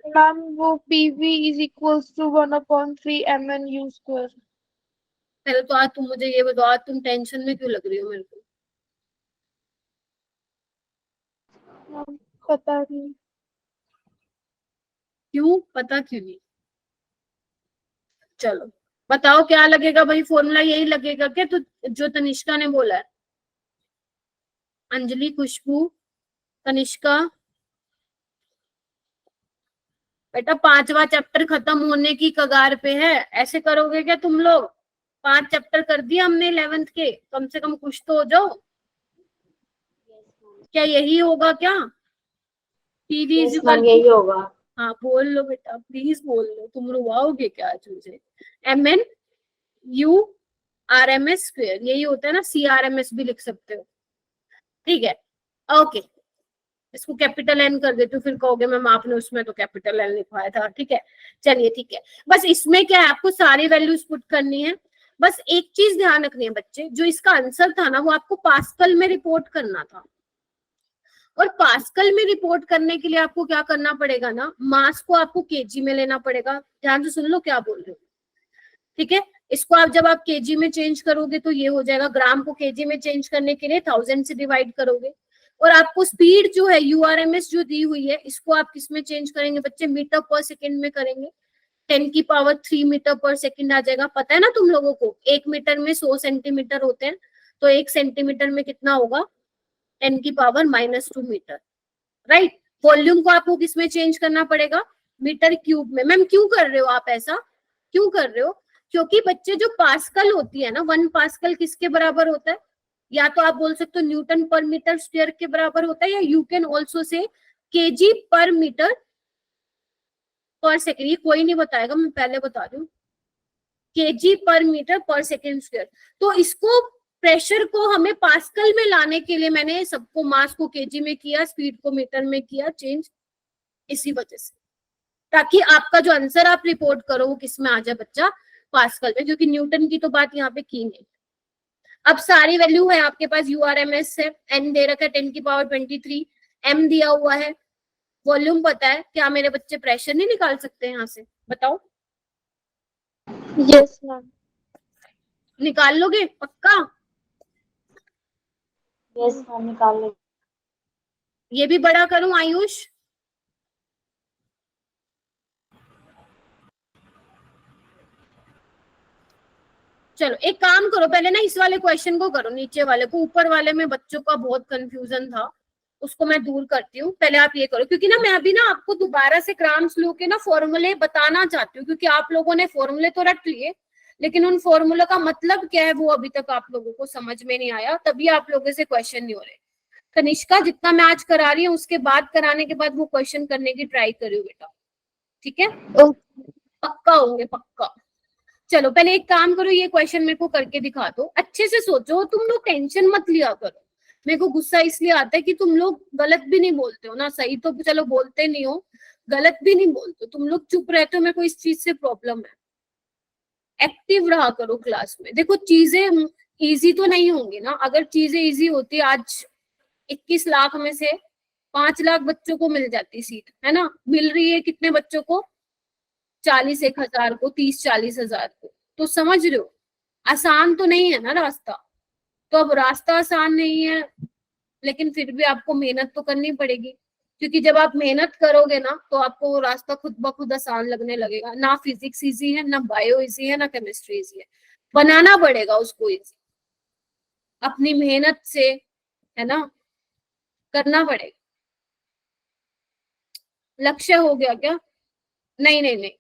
मैम वो PV is equals to 1/3 MNU²। पहले तो आज तुम मुझे ये बताओ, आज तुम टेंशन में क्यों लग रही हो मेरे को? पता नहीं क्यों, पता क्यों नहीं? चलो बताओ क्या लगेगा भाई, फॉर्मूला यही लगेगा क्या? तो जो तनिष्का ने बोला है, अंजलि, खुशबू, तनिष्का, बेटा 5वां चैप्टर खत्म होने की कगार पे है, ऐसे करोगे क्या तुम लोग? 5 चैप्टर कर दिया हमने 11th के, कम से कम कुछ तो हो जाओ। क्या यही होगा क्या? पीवी इज इक्वल, यही होगा। हाँ बोल लो बेटा, प्लीज बोल लो, तुम रुवाओगे क्या आज मुझे? MNU/RMS², यही होता है ना, CRMS भी लिख सकते हो। ठीक है ओके, इसको कैपिटल N कर देती हूँ, फिर कहोगे मैम आपने उसमें तो कैपिटल N लिखवाया था। ठीक है चलिए, ठीक है, बस इसमें क्या है, आपको सारी वैल्यूज पुट करनी है। बस एक चीज ध्यान रखनी है बच्चे, जो इसका आंसर था ना वो आपको पास्कल में रिपोर्ट करना था, और पास्कल में रिपोर्ट करने के लिए आपको क्या करना पड़ेगा ना, मास को आपको केजी में लेना पड़ेगा। ध्यान से सुन लो क्या बोल रहे हो। ठीक है, इसको आप जब आप केजी में चेंज करोगे तो ये हो जाएगा, ग्राम को केजी में चेंज करने के लिए 1000 से डिवाइड करोगे, और आपको स्पीड जो है URMS जो दी हुई है, इसको आप किस में चेंज करेंगे बच्चे? मीटर पर सेकेंड में करेंगे। 10⁻³ मीटर पर सेकेंड आ जाएगा। पता है ना तुम लोगों को, 1 मीटर में 100 सेंटीमीटर होते हैं, तो 1 सेंटीमीटर में कितना होगा? 10⁻⁻² मीटर, राइट। वॉल्यूम को आपको किस में चेंज करना पड़ेगा? मीटर क्यूब में। मैम क्यों कर रहे हो आप ऐसा, क्यों कर रहे हो? क्योंकि बच्चे जो पास्कल होती है ना, 1 पास्कल किसके बराबर होता है? या तो आप बोल सकते हो न्यूटन पर मीटर स्क्वायर के बराबर होता है, या यू कैन ऑल्सो से केजी पर मीटर पर सेकेंड। ये कोई नहीं बताएगा, मैं पहले बता दूं, केजी पर मीटर पर सेकेंड स्क्वायर। तो इसको, प्रेशर को हमें पास्कल में लाने के लिए मैंने सबको मास को केजी में किया, स्पीड को मीटर में किया चेंज, इसी वजह से, ताकि आपका जो आंसर आप रिपोर्ट करो वो किस में आ जाए बच्चा? पास्कल में, क्योंकि न्यूटन की तो बात यहाँ पे की नहीं। अब सारी वैल्यू है आपके पास, यूआरएमएस है, एन दे रखा है 10 की पावर 23, एम दिया हुआ है, वॉल्यूम पता है, क्या मेरे बच्चे प्रेशर नहीं निकाल सकते यहाँ से? बताओ, यस मैम। निकाल लोगे पक्का? यस मैम, निकाल लो। ये भी बड़ा करूं आयुष? चलो एक काम करो, पहले ना इस वाले क्वेश्चन को करो, नीचे वाले को, ऊपर वाले में बच्चों का बहुत कंफ्यूजन था, उसको मैं दूर करती हूँ। पहले आप ये करो, क्योंकि ना मैं अभी ना आपको दोबारा से ग्राम्स लो के ना फॉर्मूले बताना चाहती हूँ, क्योंकि आप लोगों ने फॉर्मूले तो रट लिए, लेकिन उन फॉर्मूला का मतलब क्या है वो अभी तक आप लोगों को समझ में नहीं आया, तभी आप लोगों से क्वेश्चन नहीं हो रहे। कनिष्का, जितना मैं आज करा रही हूँ उसके बाद कराने के बाद वो क्वेश्चन करने की ट्राई करियो बेटा, ठीक है? पक्का होंगे, पक्का। चलो पहले एक काम करो, ये क्वेश्चन मेरे को करके दिखा दो, अच्छे से सोचो, तुम लोग टेंशन मत लिया करो। मेरे को गुस्सा इसलिए आता है कि तुम लोग गलत भी नहीं बोलते हो ना, सही तो चलो बोलते नहीं हो, गलत भी नहीं बोलते हो, तुम लोग चुप रहते हो, मेरे को इस चीज से प्रॉब्लम है। एक्टिव रहा करो क्लास में। देखो चीजें इजी तो नहीं होंगी ना, अगर चीजें इजी होती, आज 21 लाख में से 5 लाख बच्चों को मिल जाती सीट, है ना? मिल रही है कितने बच्चों को? 40-1 हजार को, 30-40 हजार को। तो समझ रहे हो, आसान तो नहीं है ना रास्ता। तो अब रास्ता आसान नहीं है, लेकिन फिर भी आपको मेहनत तो करनी पड़ेगी, क्योंकि जब आप मेहनत करोगे ना तो आपको वो रास्ता खुद ब खुद आसान लगने लगेगा। ना फिजिक्स इजी है, ना बायो इजी है, ना केमिस्ट्री इजी है, बनाना पड़ेगा उसको इजी, अपनी मेहनत से, है ना? करना पड़ेगा। लक्ष्य हो गया क्या? नहीं नहीं नहीं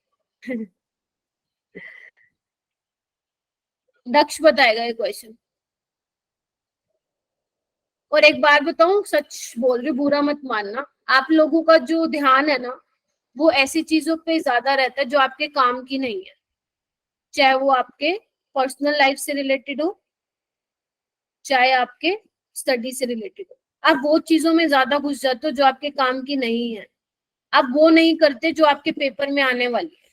दक्ष बताएगा ये क्वेश्चन। और एक बार बताऊं, सच बोल रही, बुरा मत मानना, आप लोगों का जो ध्यान है ना वो ऐसी चीजों पे ज्यादा रहता है जो आपके काम की नहीं है, चाहे वो आपके पर्सनल लाइफ से रिलेटेड हो, चाहे आपके स्टडी से रिलेटेड हो। आप वो चीजों में ज्यादा घुस जाते हो जो आपके काम की नहीं है, आप वो नहीं करते जो आपके पेपर में आने वाली है।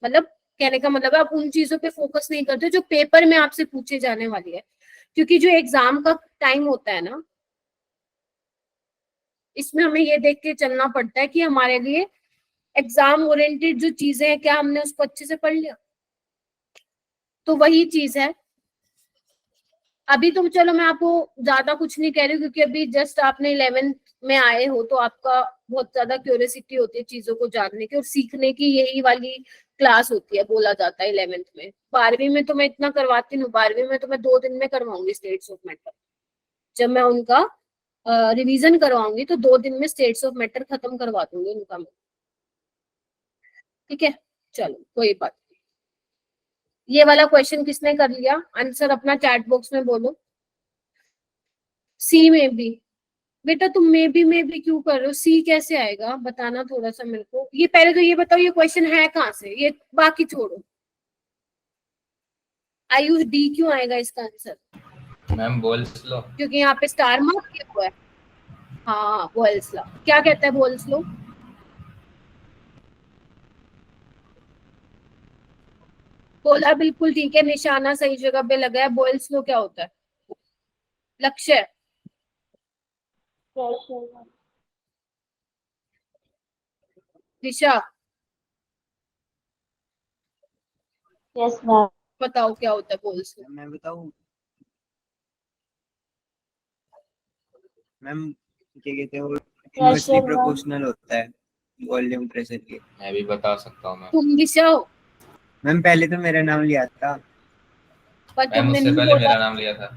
मतलब कहने का मतलब है, आप उन चीजों पे फोकस नहीं करते जो पेपर में आपसे पूछे जाने वाली है, क्योंकि जो एग्जाम का टाइम होता है ना, इसमें हमें ये देख के चलना पड़ता है कि हमारे लिए एग्जाम ओरिएंटेड जो चीजें हैं, क्या हमने उसको अच्छे से पढ़ लिया? तो वही चीज है। अभी तो चलो मैं आपको ज्यादा कुछ नहीं कह रही हूँ, क्योंकि अभी जस्ट आपने 11th में आए हो, तो आपका बहुत ज्यादा क्यूरियोसिटी होती है चीजों को जानने की और सीखने की, यही वाली क्लास होती है, बोला जाता है 11th में। 12वीं में तो मैं इतना करवाती हूँ, 12वीं में तो मैं 2 दिन में करवाऊंगी स्टेट्स ऑफ मैटर, जब मैं उनका रिवीजन करवाऊंगी तो 2 दिन में स्टेट्स ऑफ मैटर खत्म करवा दूंगी उनका मैं, ठीक है? चलो कोई बात नहीं। ये वाला क्वेश्चन किसने कर लिया आंसर अपना चैट बॉक्स में बोलो। सी में भी बेटा, तुम में भी क्यों कर रहे हो? सी कैसे आएगा बताना थोड़ा सा मेरे को। ये पहले तो ये बताओ, ये क्वेश्चन है कहाँ से? ये बाकी छोड़ो, आयुष डी क्यों आएगा इसका आंसर? Ma'am balls law. क्योंकि यहाँ पे स्टार मार्क किया हुआ है। हाँ बोयल्स लॉ, क्या कहता है बोयल्स लॉ? बोला बिल्कुल ठीक है, निशाना सही जगह पे लगा है। बोयल्स लॉ क्या होता है? लक्ष्य, दिशा, यस मैम। बताओ क्या होता है बोयल्स लॉ? मैं बताऊं मैम, क्या कहते हैं वो, इनवर्सली प्रोपोर्शनल होता है वॉल्यूम प्रेशर के। मैं भी बता सकता हूँ मैम। तुम दिशा हो? मैम पहले तो मेरा नाम लिया था। पर मैम तुमने उससे नहीं पहले बोला। मेरा नाम लिया था।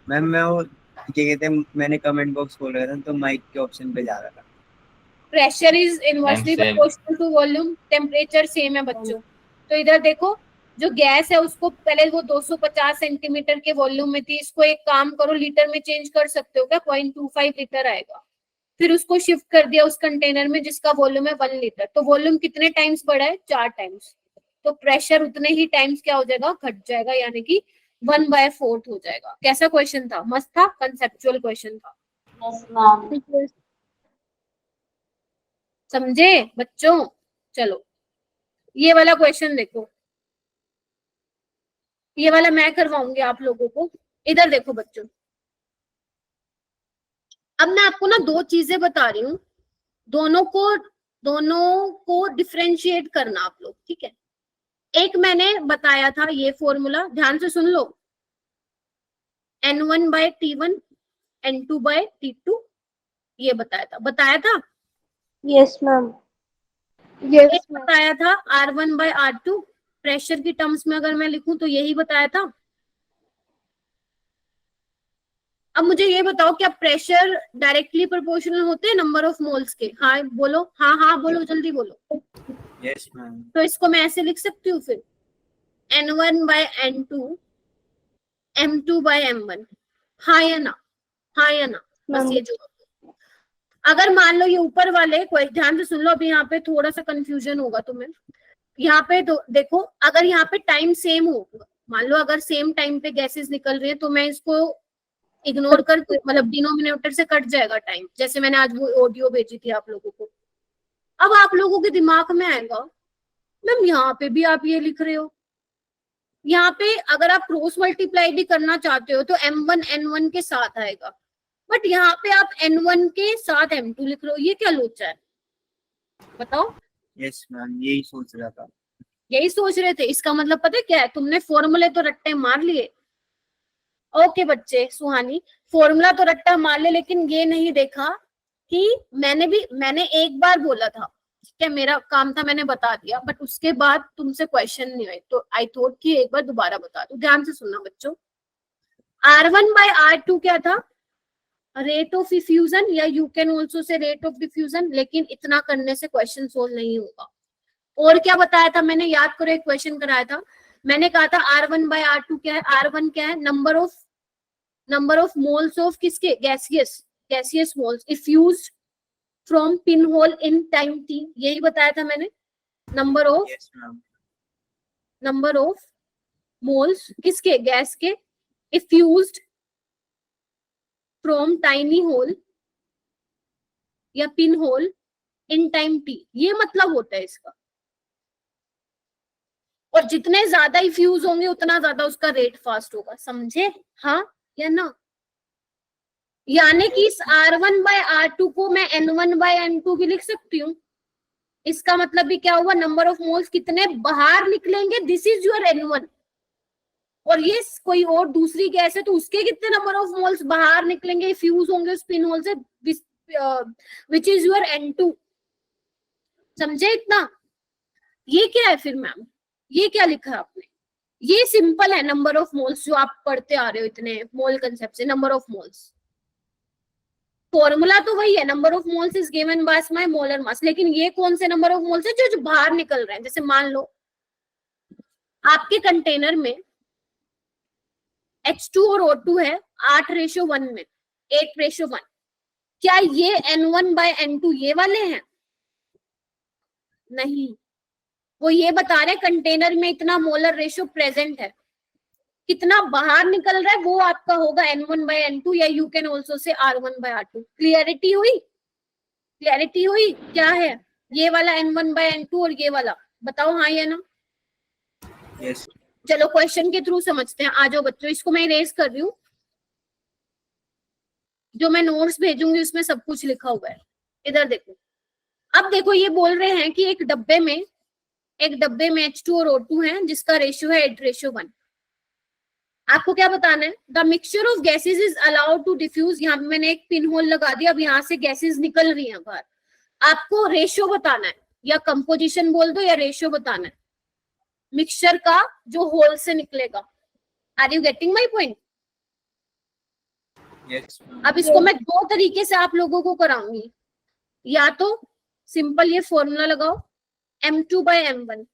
मैम मैं वो क्या कहते हैं, मैंने कमेंट बॉक्स खोल रहा था तो माइक के ऑप्शन पे जा रहा था। Pressure is inversely same. Proportional to volume, temperature same है बच्चों। तो इधर देखो, जो गैस है उसको पहले वो 250 सेंटीमीटर के वॉल्यूम में थी, इसको एक काम करो लीटर में चेंज कर सकते हो क्या? 0.25 लीटर आएगा। फिर उसको शिफ्ट कर दिया उस कंटेनर में जिसका वॉल्यूम है 1 लीटर, तो वॉल्यूम कितने टाइम्स बढ़ा है? 4 टाइम्स। तो प्रेशर उतने ही टाइम्स क्या हो जाएगा? घट जाएगा, यानी कि 1/4 हो जाएगा। कैसा क्वेश्चन था? मस्त था, कंसेप्चुअल क्वेश्चन था। Yes ma'am. समझे बच्चों? चलो ये वाला क्वेश्चन देखो, ये वाला मैं करवाऊंगी आप लोगों को। इधर देखो बच्चों, अब मैं आपको ना दो चीजें बता रही हूँ, दोनों को डिफरेंशिएट करना आप लोग, ठीक है। एक मैंने बताया था ये फॉर्मूला, ध्यान से सुन लो, N1 by T1 N2 by T2, ये बताया था। Yes ma'am. एक यस मैम। बताया था R1 by R2, प्रेशर की टर्म्स में अगर मैं लिखूं तो यही बताया था। अब मुझे ये बताओ, क्या प्रेशर डायरेक्टली प्रोपोर्शनल होते हैं नंबर ऑफ मोल्स के? हाँ बोलो, हाँ हाँ बोलो, जल्दी बोलो। Yes ma'am. तो इसको मैं ऐसे लिख सकती हूँ फिर, N1 by N2 M2 by M1, हाँ या ना? हाँ या ना? बस ये जो, अगर मान लो ये ऊपर वाले, कोई ध्यान से सुन लो, अभी यहाँ पे थोड़ा सा कंफ्यूजन होगा तुम्हें। यहाँ पे देखो, अगर यहाँ पे टाइम सेम हो, मान लो अगर सेम टाइम पे गैसेस निकल रही है, तो मैं इसको इग्नोर कर, मतलब डिनोमिनेटर से कट जाएगा टाइम, जैसे मैंने आज वो ऑडियो भेजी थी आप लोगों को। अब आप लोगों के दिमाग में आएगा, मैम यहाँ पे भी आप ये लिख रहे हो, यहाँ पे अगर आप क्रॉस मल्टीप्लाई भी करना चाहते हो तो M1 N1 के साथ आएगा, बट यहाँ पे आप N1 के साथ M2 लिख रहे हो, ये क्या लोचा है बताओ? यस मैम, यही सोच रहा था। यही सोच रहे थे, इसका मतलब पता है क्या है, तुमने फॉर्मूले तो रट्टे मार लिए। ओके बच्चे, सुहानी, फॉर्मूला तो रट्टा मार ले, लेकिन ये नहीं देखा कि मैंने एक बार बोला था, ठीक है, मेरा काम था, मैंने बता दिया, बट उसके बाद तुमसे क्वेश्चन नहीं आए, तो आई थॉट कि एक बार दोबारा बता दूं। ध्यान से सुनना बच्चों, R1 by R2 क्या था? रेट ऑफ डिफ्यूजन, या यू कैन ऑल्सो से रेट ऑफ डिफ्यूजन, लेकिन इतना करने से क्वेश्चन सोल्व नहीं होगा। और क्या बताया था मैंने, याद करो, एक क्वेश्चन कराया था, मैंने कहा था R1 by R2 क्या है? R1 क्या है? नंबर ऑफ मोल्स ऑफ किसके? Gaseous moles effused from pin hole in time t, यही बताया था मैंने। नंबर ऑफ मोल्स किसके? गैस के, इफ्यूज्ड फ्रॉम टाइनी होल या pin hole in time t, ये मतलब होता है इसका। और जितने ज्यादा इफ्यूज होंगे उतना ज्यादा उसका रेट फास्ट होगा, समझे? हाँ या ना? यानी कि इस R1 by R2 को मैं N1 by N2 भी लिख सकती हूँ। इसका मतलब भी क्या हुआ, नंबर ऑफ मोल्स कितने बाहर निकलेंगे, दिस इज योर N1। और ये कोई और दूसरी गैस है तो उसके कितने नंबर ऑफ मोल्स बाहर निकलेंगे, फ्यूज होंगे उस पिन होल से, विच इज योर N2। समझे इतना? ये क्या है फिर मैम, ये क्या लिखा है आपने? ये सिंपल है, नंबर ऑफ मोल्स जो आप पढ़ते आ रहे हो इतने मोल कंसेप्ट से, नंबर ऑफ मोल्स। फॉर्मूला तो वही है, number of moles is given by my molar mass, लेकिन ये कौन से नंबर ऑफ मोल्स है जो बाहर निकल रहे हैं? जैसे मान लो आपके कंटेनर में H2 और O2 है 8:1 में, 8:1, क्या ये N1 by N2 ये वाले हैं? नहीं, वो ये बता रहे कंटेनर में इतना मोलर रेशियो प्रेजेंट है, कितना बाहर निकल रहा है वो आपका होगा N1 by N2, या यू कैन ऑल्सो से R1 by R2। क्लियरिटी हुई? क्लियरिटी हुई? क्या है ये वाला N1 by N2 और ये वाला, बताओ हाँ या ना? यस। चलो क्वेश्चन के थ्रू समझते हैं, आ जाओ बच्चों, इसको मैं इरेज कर रही हूँ, जो मैं नोट्स भेजूंगी उसमें सब कुछ लिखा हुआ है। इधर देखो, अब देखो ये बोल रहे हैं कि एक डब्बे में H2 और O2 है जिसका रेशियो है 8:1। आपको क्या बताना है? The mixture of gases is allowed to diffuse, यहाँ पे मैंने एक पिन होल लगा दिया, अब यहाँ से गैसेस निकल रही हैं बाहर, आपको रेशियो बताना है, या कंपोजिशन बोल दो या रेशियो बताना है मिक्सचर का जो होल से निकलेगा। Are you getting my point? Yes. अब इसको मैं दो तरीके से आप लोगों को कराऊंगी, या तो सिंपल ये फॉर्मूला लगाओ M2 by M1,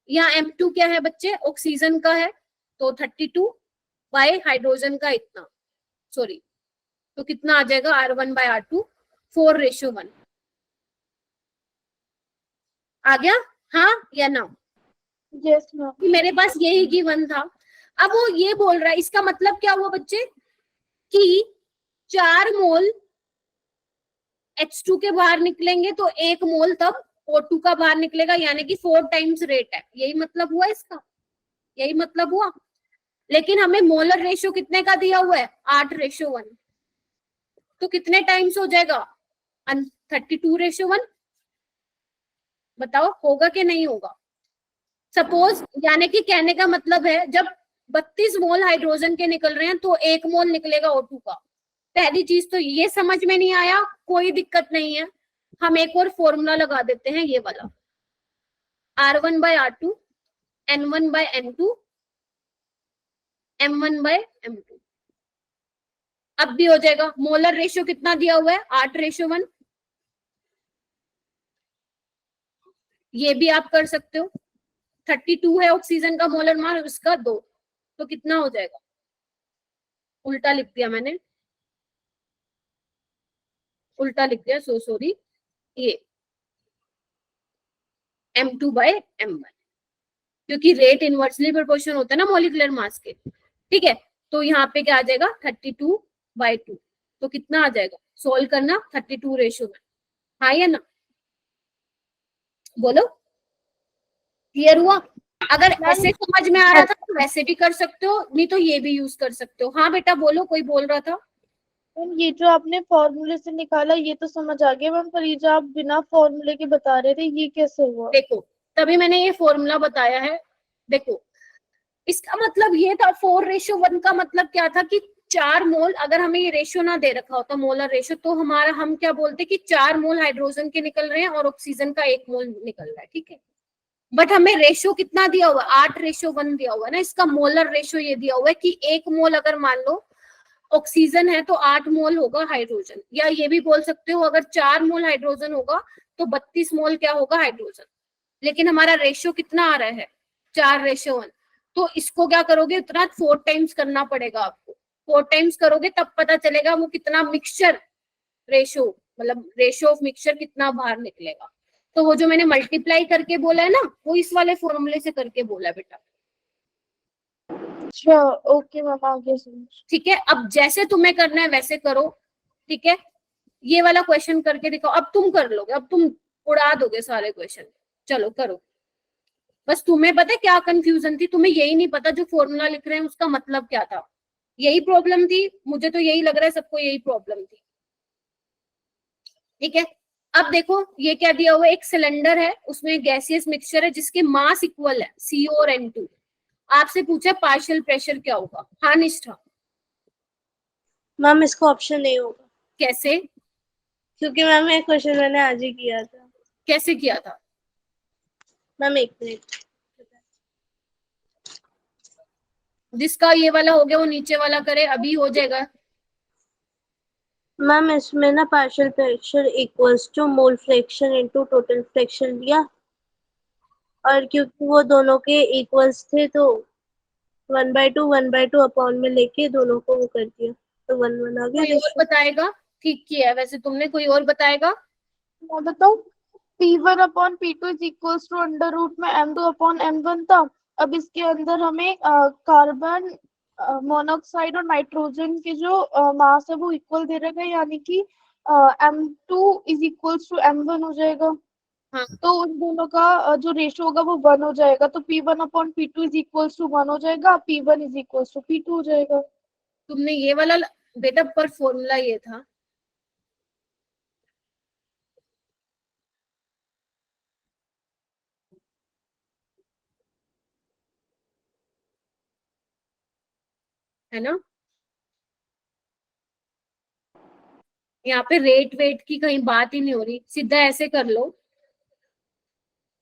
यहाँ M2 क्या है बच्चे? ऑक्सीजन का है, तो 32 बाय हाइड्रोजन का इतना, सॉरी, तो कितना आ जाएगा R1 by R2, 4:1। आ गया हाँ या ना? Yes ma'am. मेरे पास यही गिवन था। अब वो ये बोल रहा है, इसका मतलब क्या हुआ बच्चे कि 4 मोल H2 के बाहर निकलेंगे तो 1 मोल तब O2 का बाहर निकलेगा, यानी कि 4 टाइम्स रेट है, यही मतलब हुआ इसका। यही मतलब हुआ। लेकिन हमें मोलर रेशियो कितने का दिया हुआ है, 8:1। तो कितने टाइम्स हो जाएगा, 32:1। बताओ होगा कि नहीं होगा। सपोज, यानी कि कहने का मतलब है जब 32 मोल हाइड्रोजन के निकल रहे हैं तो 1 मोल निकलेगा O2 का। पहली चीज तो ये समझ में नहीं आया, कोई दिक्कत नहीं है, हम एक और फॉर्मूला लगा देते हैं, ये वाला R1/R2 N1/N2 M1/M2। अब भी हो जाएगा। मोलर रेशियो कितना दिया हुआ है, 8:1। ये भी आप कर सकते हो। 32 है ऑक्सीजन का मोलर मास, उसका 2, तो कितना हो जाएगा, उल्टा लिख दिया मैंने, उल्टा लिख दिया, सो सॉरी, ये M2/M1, क्योंकि रेट इनवर्सली प्रोपोर्शनल होता है ना मॉलिक्यूलर मास के। ठीक है, तो यहाँ पे क्या आ जाएगा, 32/2। तो कितना आ जाएगा, सोल्व करना 32 रेशियो में, हाँ या ना, बोलो। क्लियर हुआ? अगर ऐसे समझ में आ रहा था तो वैसे भी कर सकते हो, नहीं तो ये भी यूज कर सकते हो। हाँ बेटा बोलो, कोई बोल रहा था। मैम ये जो आपने फॉर्मूले से निकाला ये तो समझ आ गया मैम, पर ये जो आप बिना फॉर्मूले के बता रहे थे ये कैसे हुआ? देखो, तभी मैंने ये फॉर्मूला बताया है। देखो, इसका मतलब ये था 4:1 का मतलब क्या था कि 4 मोल, अगर हमें ये रेशियो ना दे रखा होता मोलर रेशियो, तो हमारा हम क्या बोलते कि 4 मोल हाइड्रोजन के निकल रहे हैं और ऑक्सीजन का 1 मोल निकल रहा है। ठीक है, बट हमें रेशियो कितना दिया हुआ, 8:1 दिया हुआ है ना। इसका मोलर रेशियो ये दिया हुआ है कि 1 मोल अगर मान लो ऑक्सीजन है तो 8 मोल होगा हाइड्रोजन, या ये भी बोल सकते हो अगर 4 मोल हाइड्रोजन होगा तो 32 मोल क्या होगा, हाइड्रोजन। लेकिन हमारा रेशियो कितना आ रहा है, 4:1। तो इसको क्या करोगे, उतना 4 टाइम्स करना पड़ेगा आपको। 4 टाइम्स करोगे तब पता चलेगा वो कितना मिक्सचर रेशियो, मतलब रेशियो ऑफ मिक्सचर कितना बाहर निकलेगा। तो वो जो मैंने मल्टीप्लाई करके बोला है ना, वो इस वाले फॉर्मूले से करके बोला है बेटा। अच्छा ओके मैम, आगे समझ। ठीक है, अब जैसे तुम्हें करना है वैसे करो। ठीक है, ये वाला क्वेश्चन करके दिखाओ। अब तुम कर लोगे, अब तुम उड़ा दोगे सारे क्वेश्चन। चलो करो। बस तुम्हें पता है क्या कंफ्यूजन थी, तुम्हें यही नहीं पता जो फॉर्मूला लिख रहे हैं उसका मतलब क्या था। यही प्रॉब्लम थी, मुझे तो यही लग रहा है सबको यही प्रॉब्लम थी। ठीक है, अब देखो ये क्या दिया हुआ है, एक सिलेंडर है, उसमें गैसियस मिक्सचर है जिसके मास इक्वल है CO और N2। आपसे पूछा पार्शियल प्रेशर क्या होगा, हाँ निष्ठा? मैम इसका ऑप्शन नहीं होगा, कैसे? क्योंकि मैम ये क्वेश्चन मैंने आज ही किया था। कैसे किया था? मैम एक मिनट, जिसका ये वाला हो गया वो नीचे वाला करे, अभी हो जाएगा। मैम इसमें ना partial pressure equals to mole fraction into total fraction लिया, और क्योंकि वो दोनों के इक्वल्स थे तो 1/2 अपॉन में लेके दोनों को वो कर दिया, तो 1/1 आ गया कोई और रेशियो। बताएगा? ठीक किया है वैसे तुमने, कोई और बताएगा? मैं बताऊं, P1/P2 is equals to under root में M2/M1 था। अब इसके अंदर हमें कार्बन मोनोऑक्साइड और नाइट्रोजन के जो मास है वो इक्वल दे रखा है, यानी कि M2 is equals to M1 हो जाएगा। हाँ, तो उन दोनों का जो रेशियो होगा वो 1 हो जाएगा, तो P1/P2 इज इक्वल्स टू 1 हो जाएगा, P1 is equals to P2 हो जाएगा। तुमने ये वाला बेटा, पर फॉर्मूला ये था। है ना, यहाँ पे रेट वेट की कहीं बात ही नहीं हो रही, सीधा ऐसे कर लो।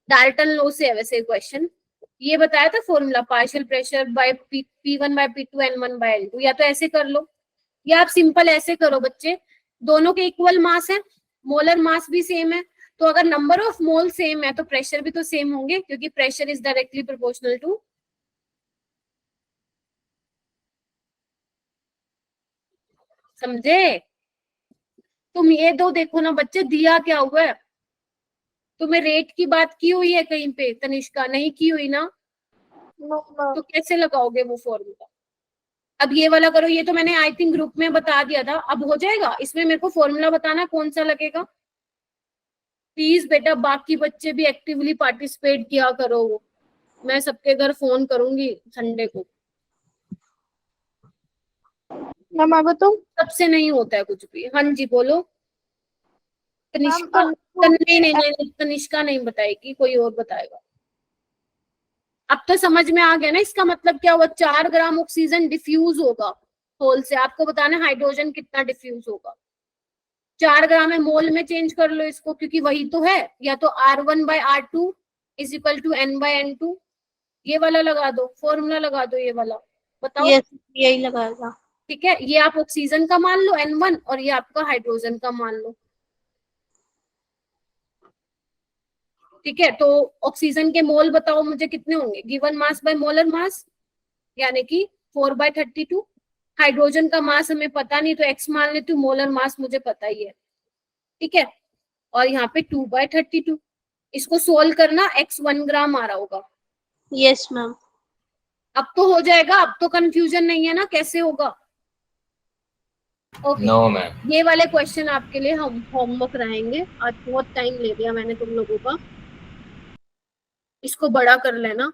डाल्टन लो से है वैसे क्वेश्चन। ये बताया था formula, partial pressure by P1/P2 N1/N2। या तो ऐसे कर लो, या आप सिंपल ऐसे करो बच्चे, दोनों के इक्वल मास है, मोलर मास भी सेम है, तो अगर नंबर ऑफ मोल सेम है तो प्रेशर भी तो सेम होंगे, क्योंकि pressure is directly proportional to. समझे? तुम ये दो देखो ना बच्चे, दिया क्या हुआ है तुम्हें, रेट की बात की हुई है कहीं पे तनिष्का? नहीं की हुई ना, तो कैसे लगाओगे वो फॉर्मूला? अब ये वाला करो, ये तो मैंने आई थिंक ग्रुप में बता दिया था। अब हो जाएगा, इसमें मेरे को फॉर्मूला बताना कौन सा लगेगा। प्लीज बेटा बाकी बच्चे भी एक्टिवली पार्टिसिपेट किया करो। वो मैं सबके घर फोन करूंगी संडे को। मैम मैं बताऊं? सबसे नहीं होता है कुछ भी। हाँ जी बोलो। तनिष्का मैम नहीं, तनिष्का नहीं बताएगी, कोई और बताएगा। अब तो समझ में आ गया ना इसका मतलब क्या हुआ। 4 ग्राम ऑक्सीजन डिफ्यूज होगा होल से, आपको बताना है हाइड्रोजन कितना डिफ्यूज होगा। 4 ग्राम है, मोल में चेंज कर लो इसको, क्योंकि वही तो है। या तो R1/R2 is equal to N/N2, ये वाला लगा दो, फॉर्मूला लगा दो ये वाला, बताओ। यस, यही लगाएगा। ठीक है, ये आप ऑक्सीजन का मान लो N1 और ये आपका हाइड्रोजन का मान लो। ठीक है, तो ऑक्सीजन के मोल बताओ मुझे कितने होंगे, given mass by molar mass, यानी कि 4/32। हाइड्रोजन का मास हमें पता नहीं तो x मान लेती हूँ, मोलर मास मुझे पता ही है। ठीक है, और यहाँ पे 2/32। इसको सोल्व करना, x 1 ग्राम आ रहा होगा। Yes ma'am. अब तो हो जाएगा, अब तो कंफ्यूजन नहीं है ना कैसे होगा। Okay, no ma'am. ये वाले क्वेश्चन आपके लिए हम होमवर्क रहेंगे। आज बहुत टाइम ले लिया मैंने तुम लोगों का, इसको बड़ा कर लेना।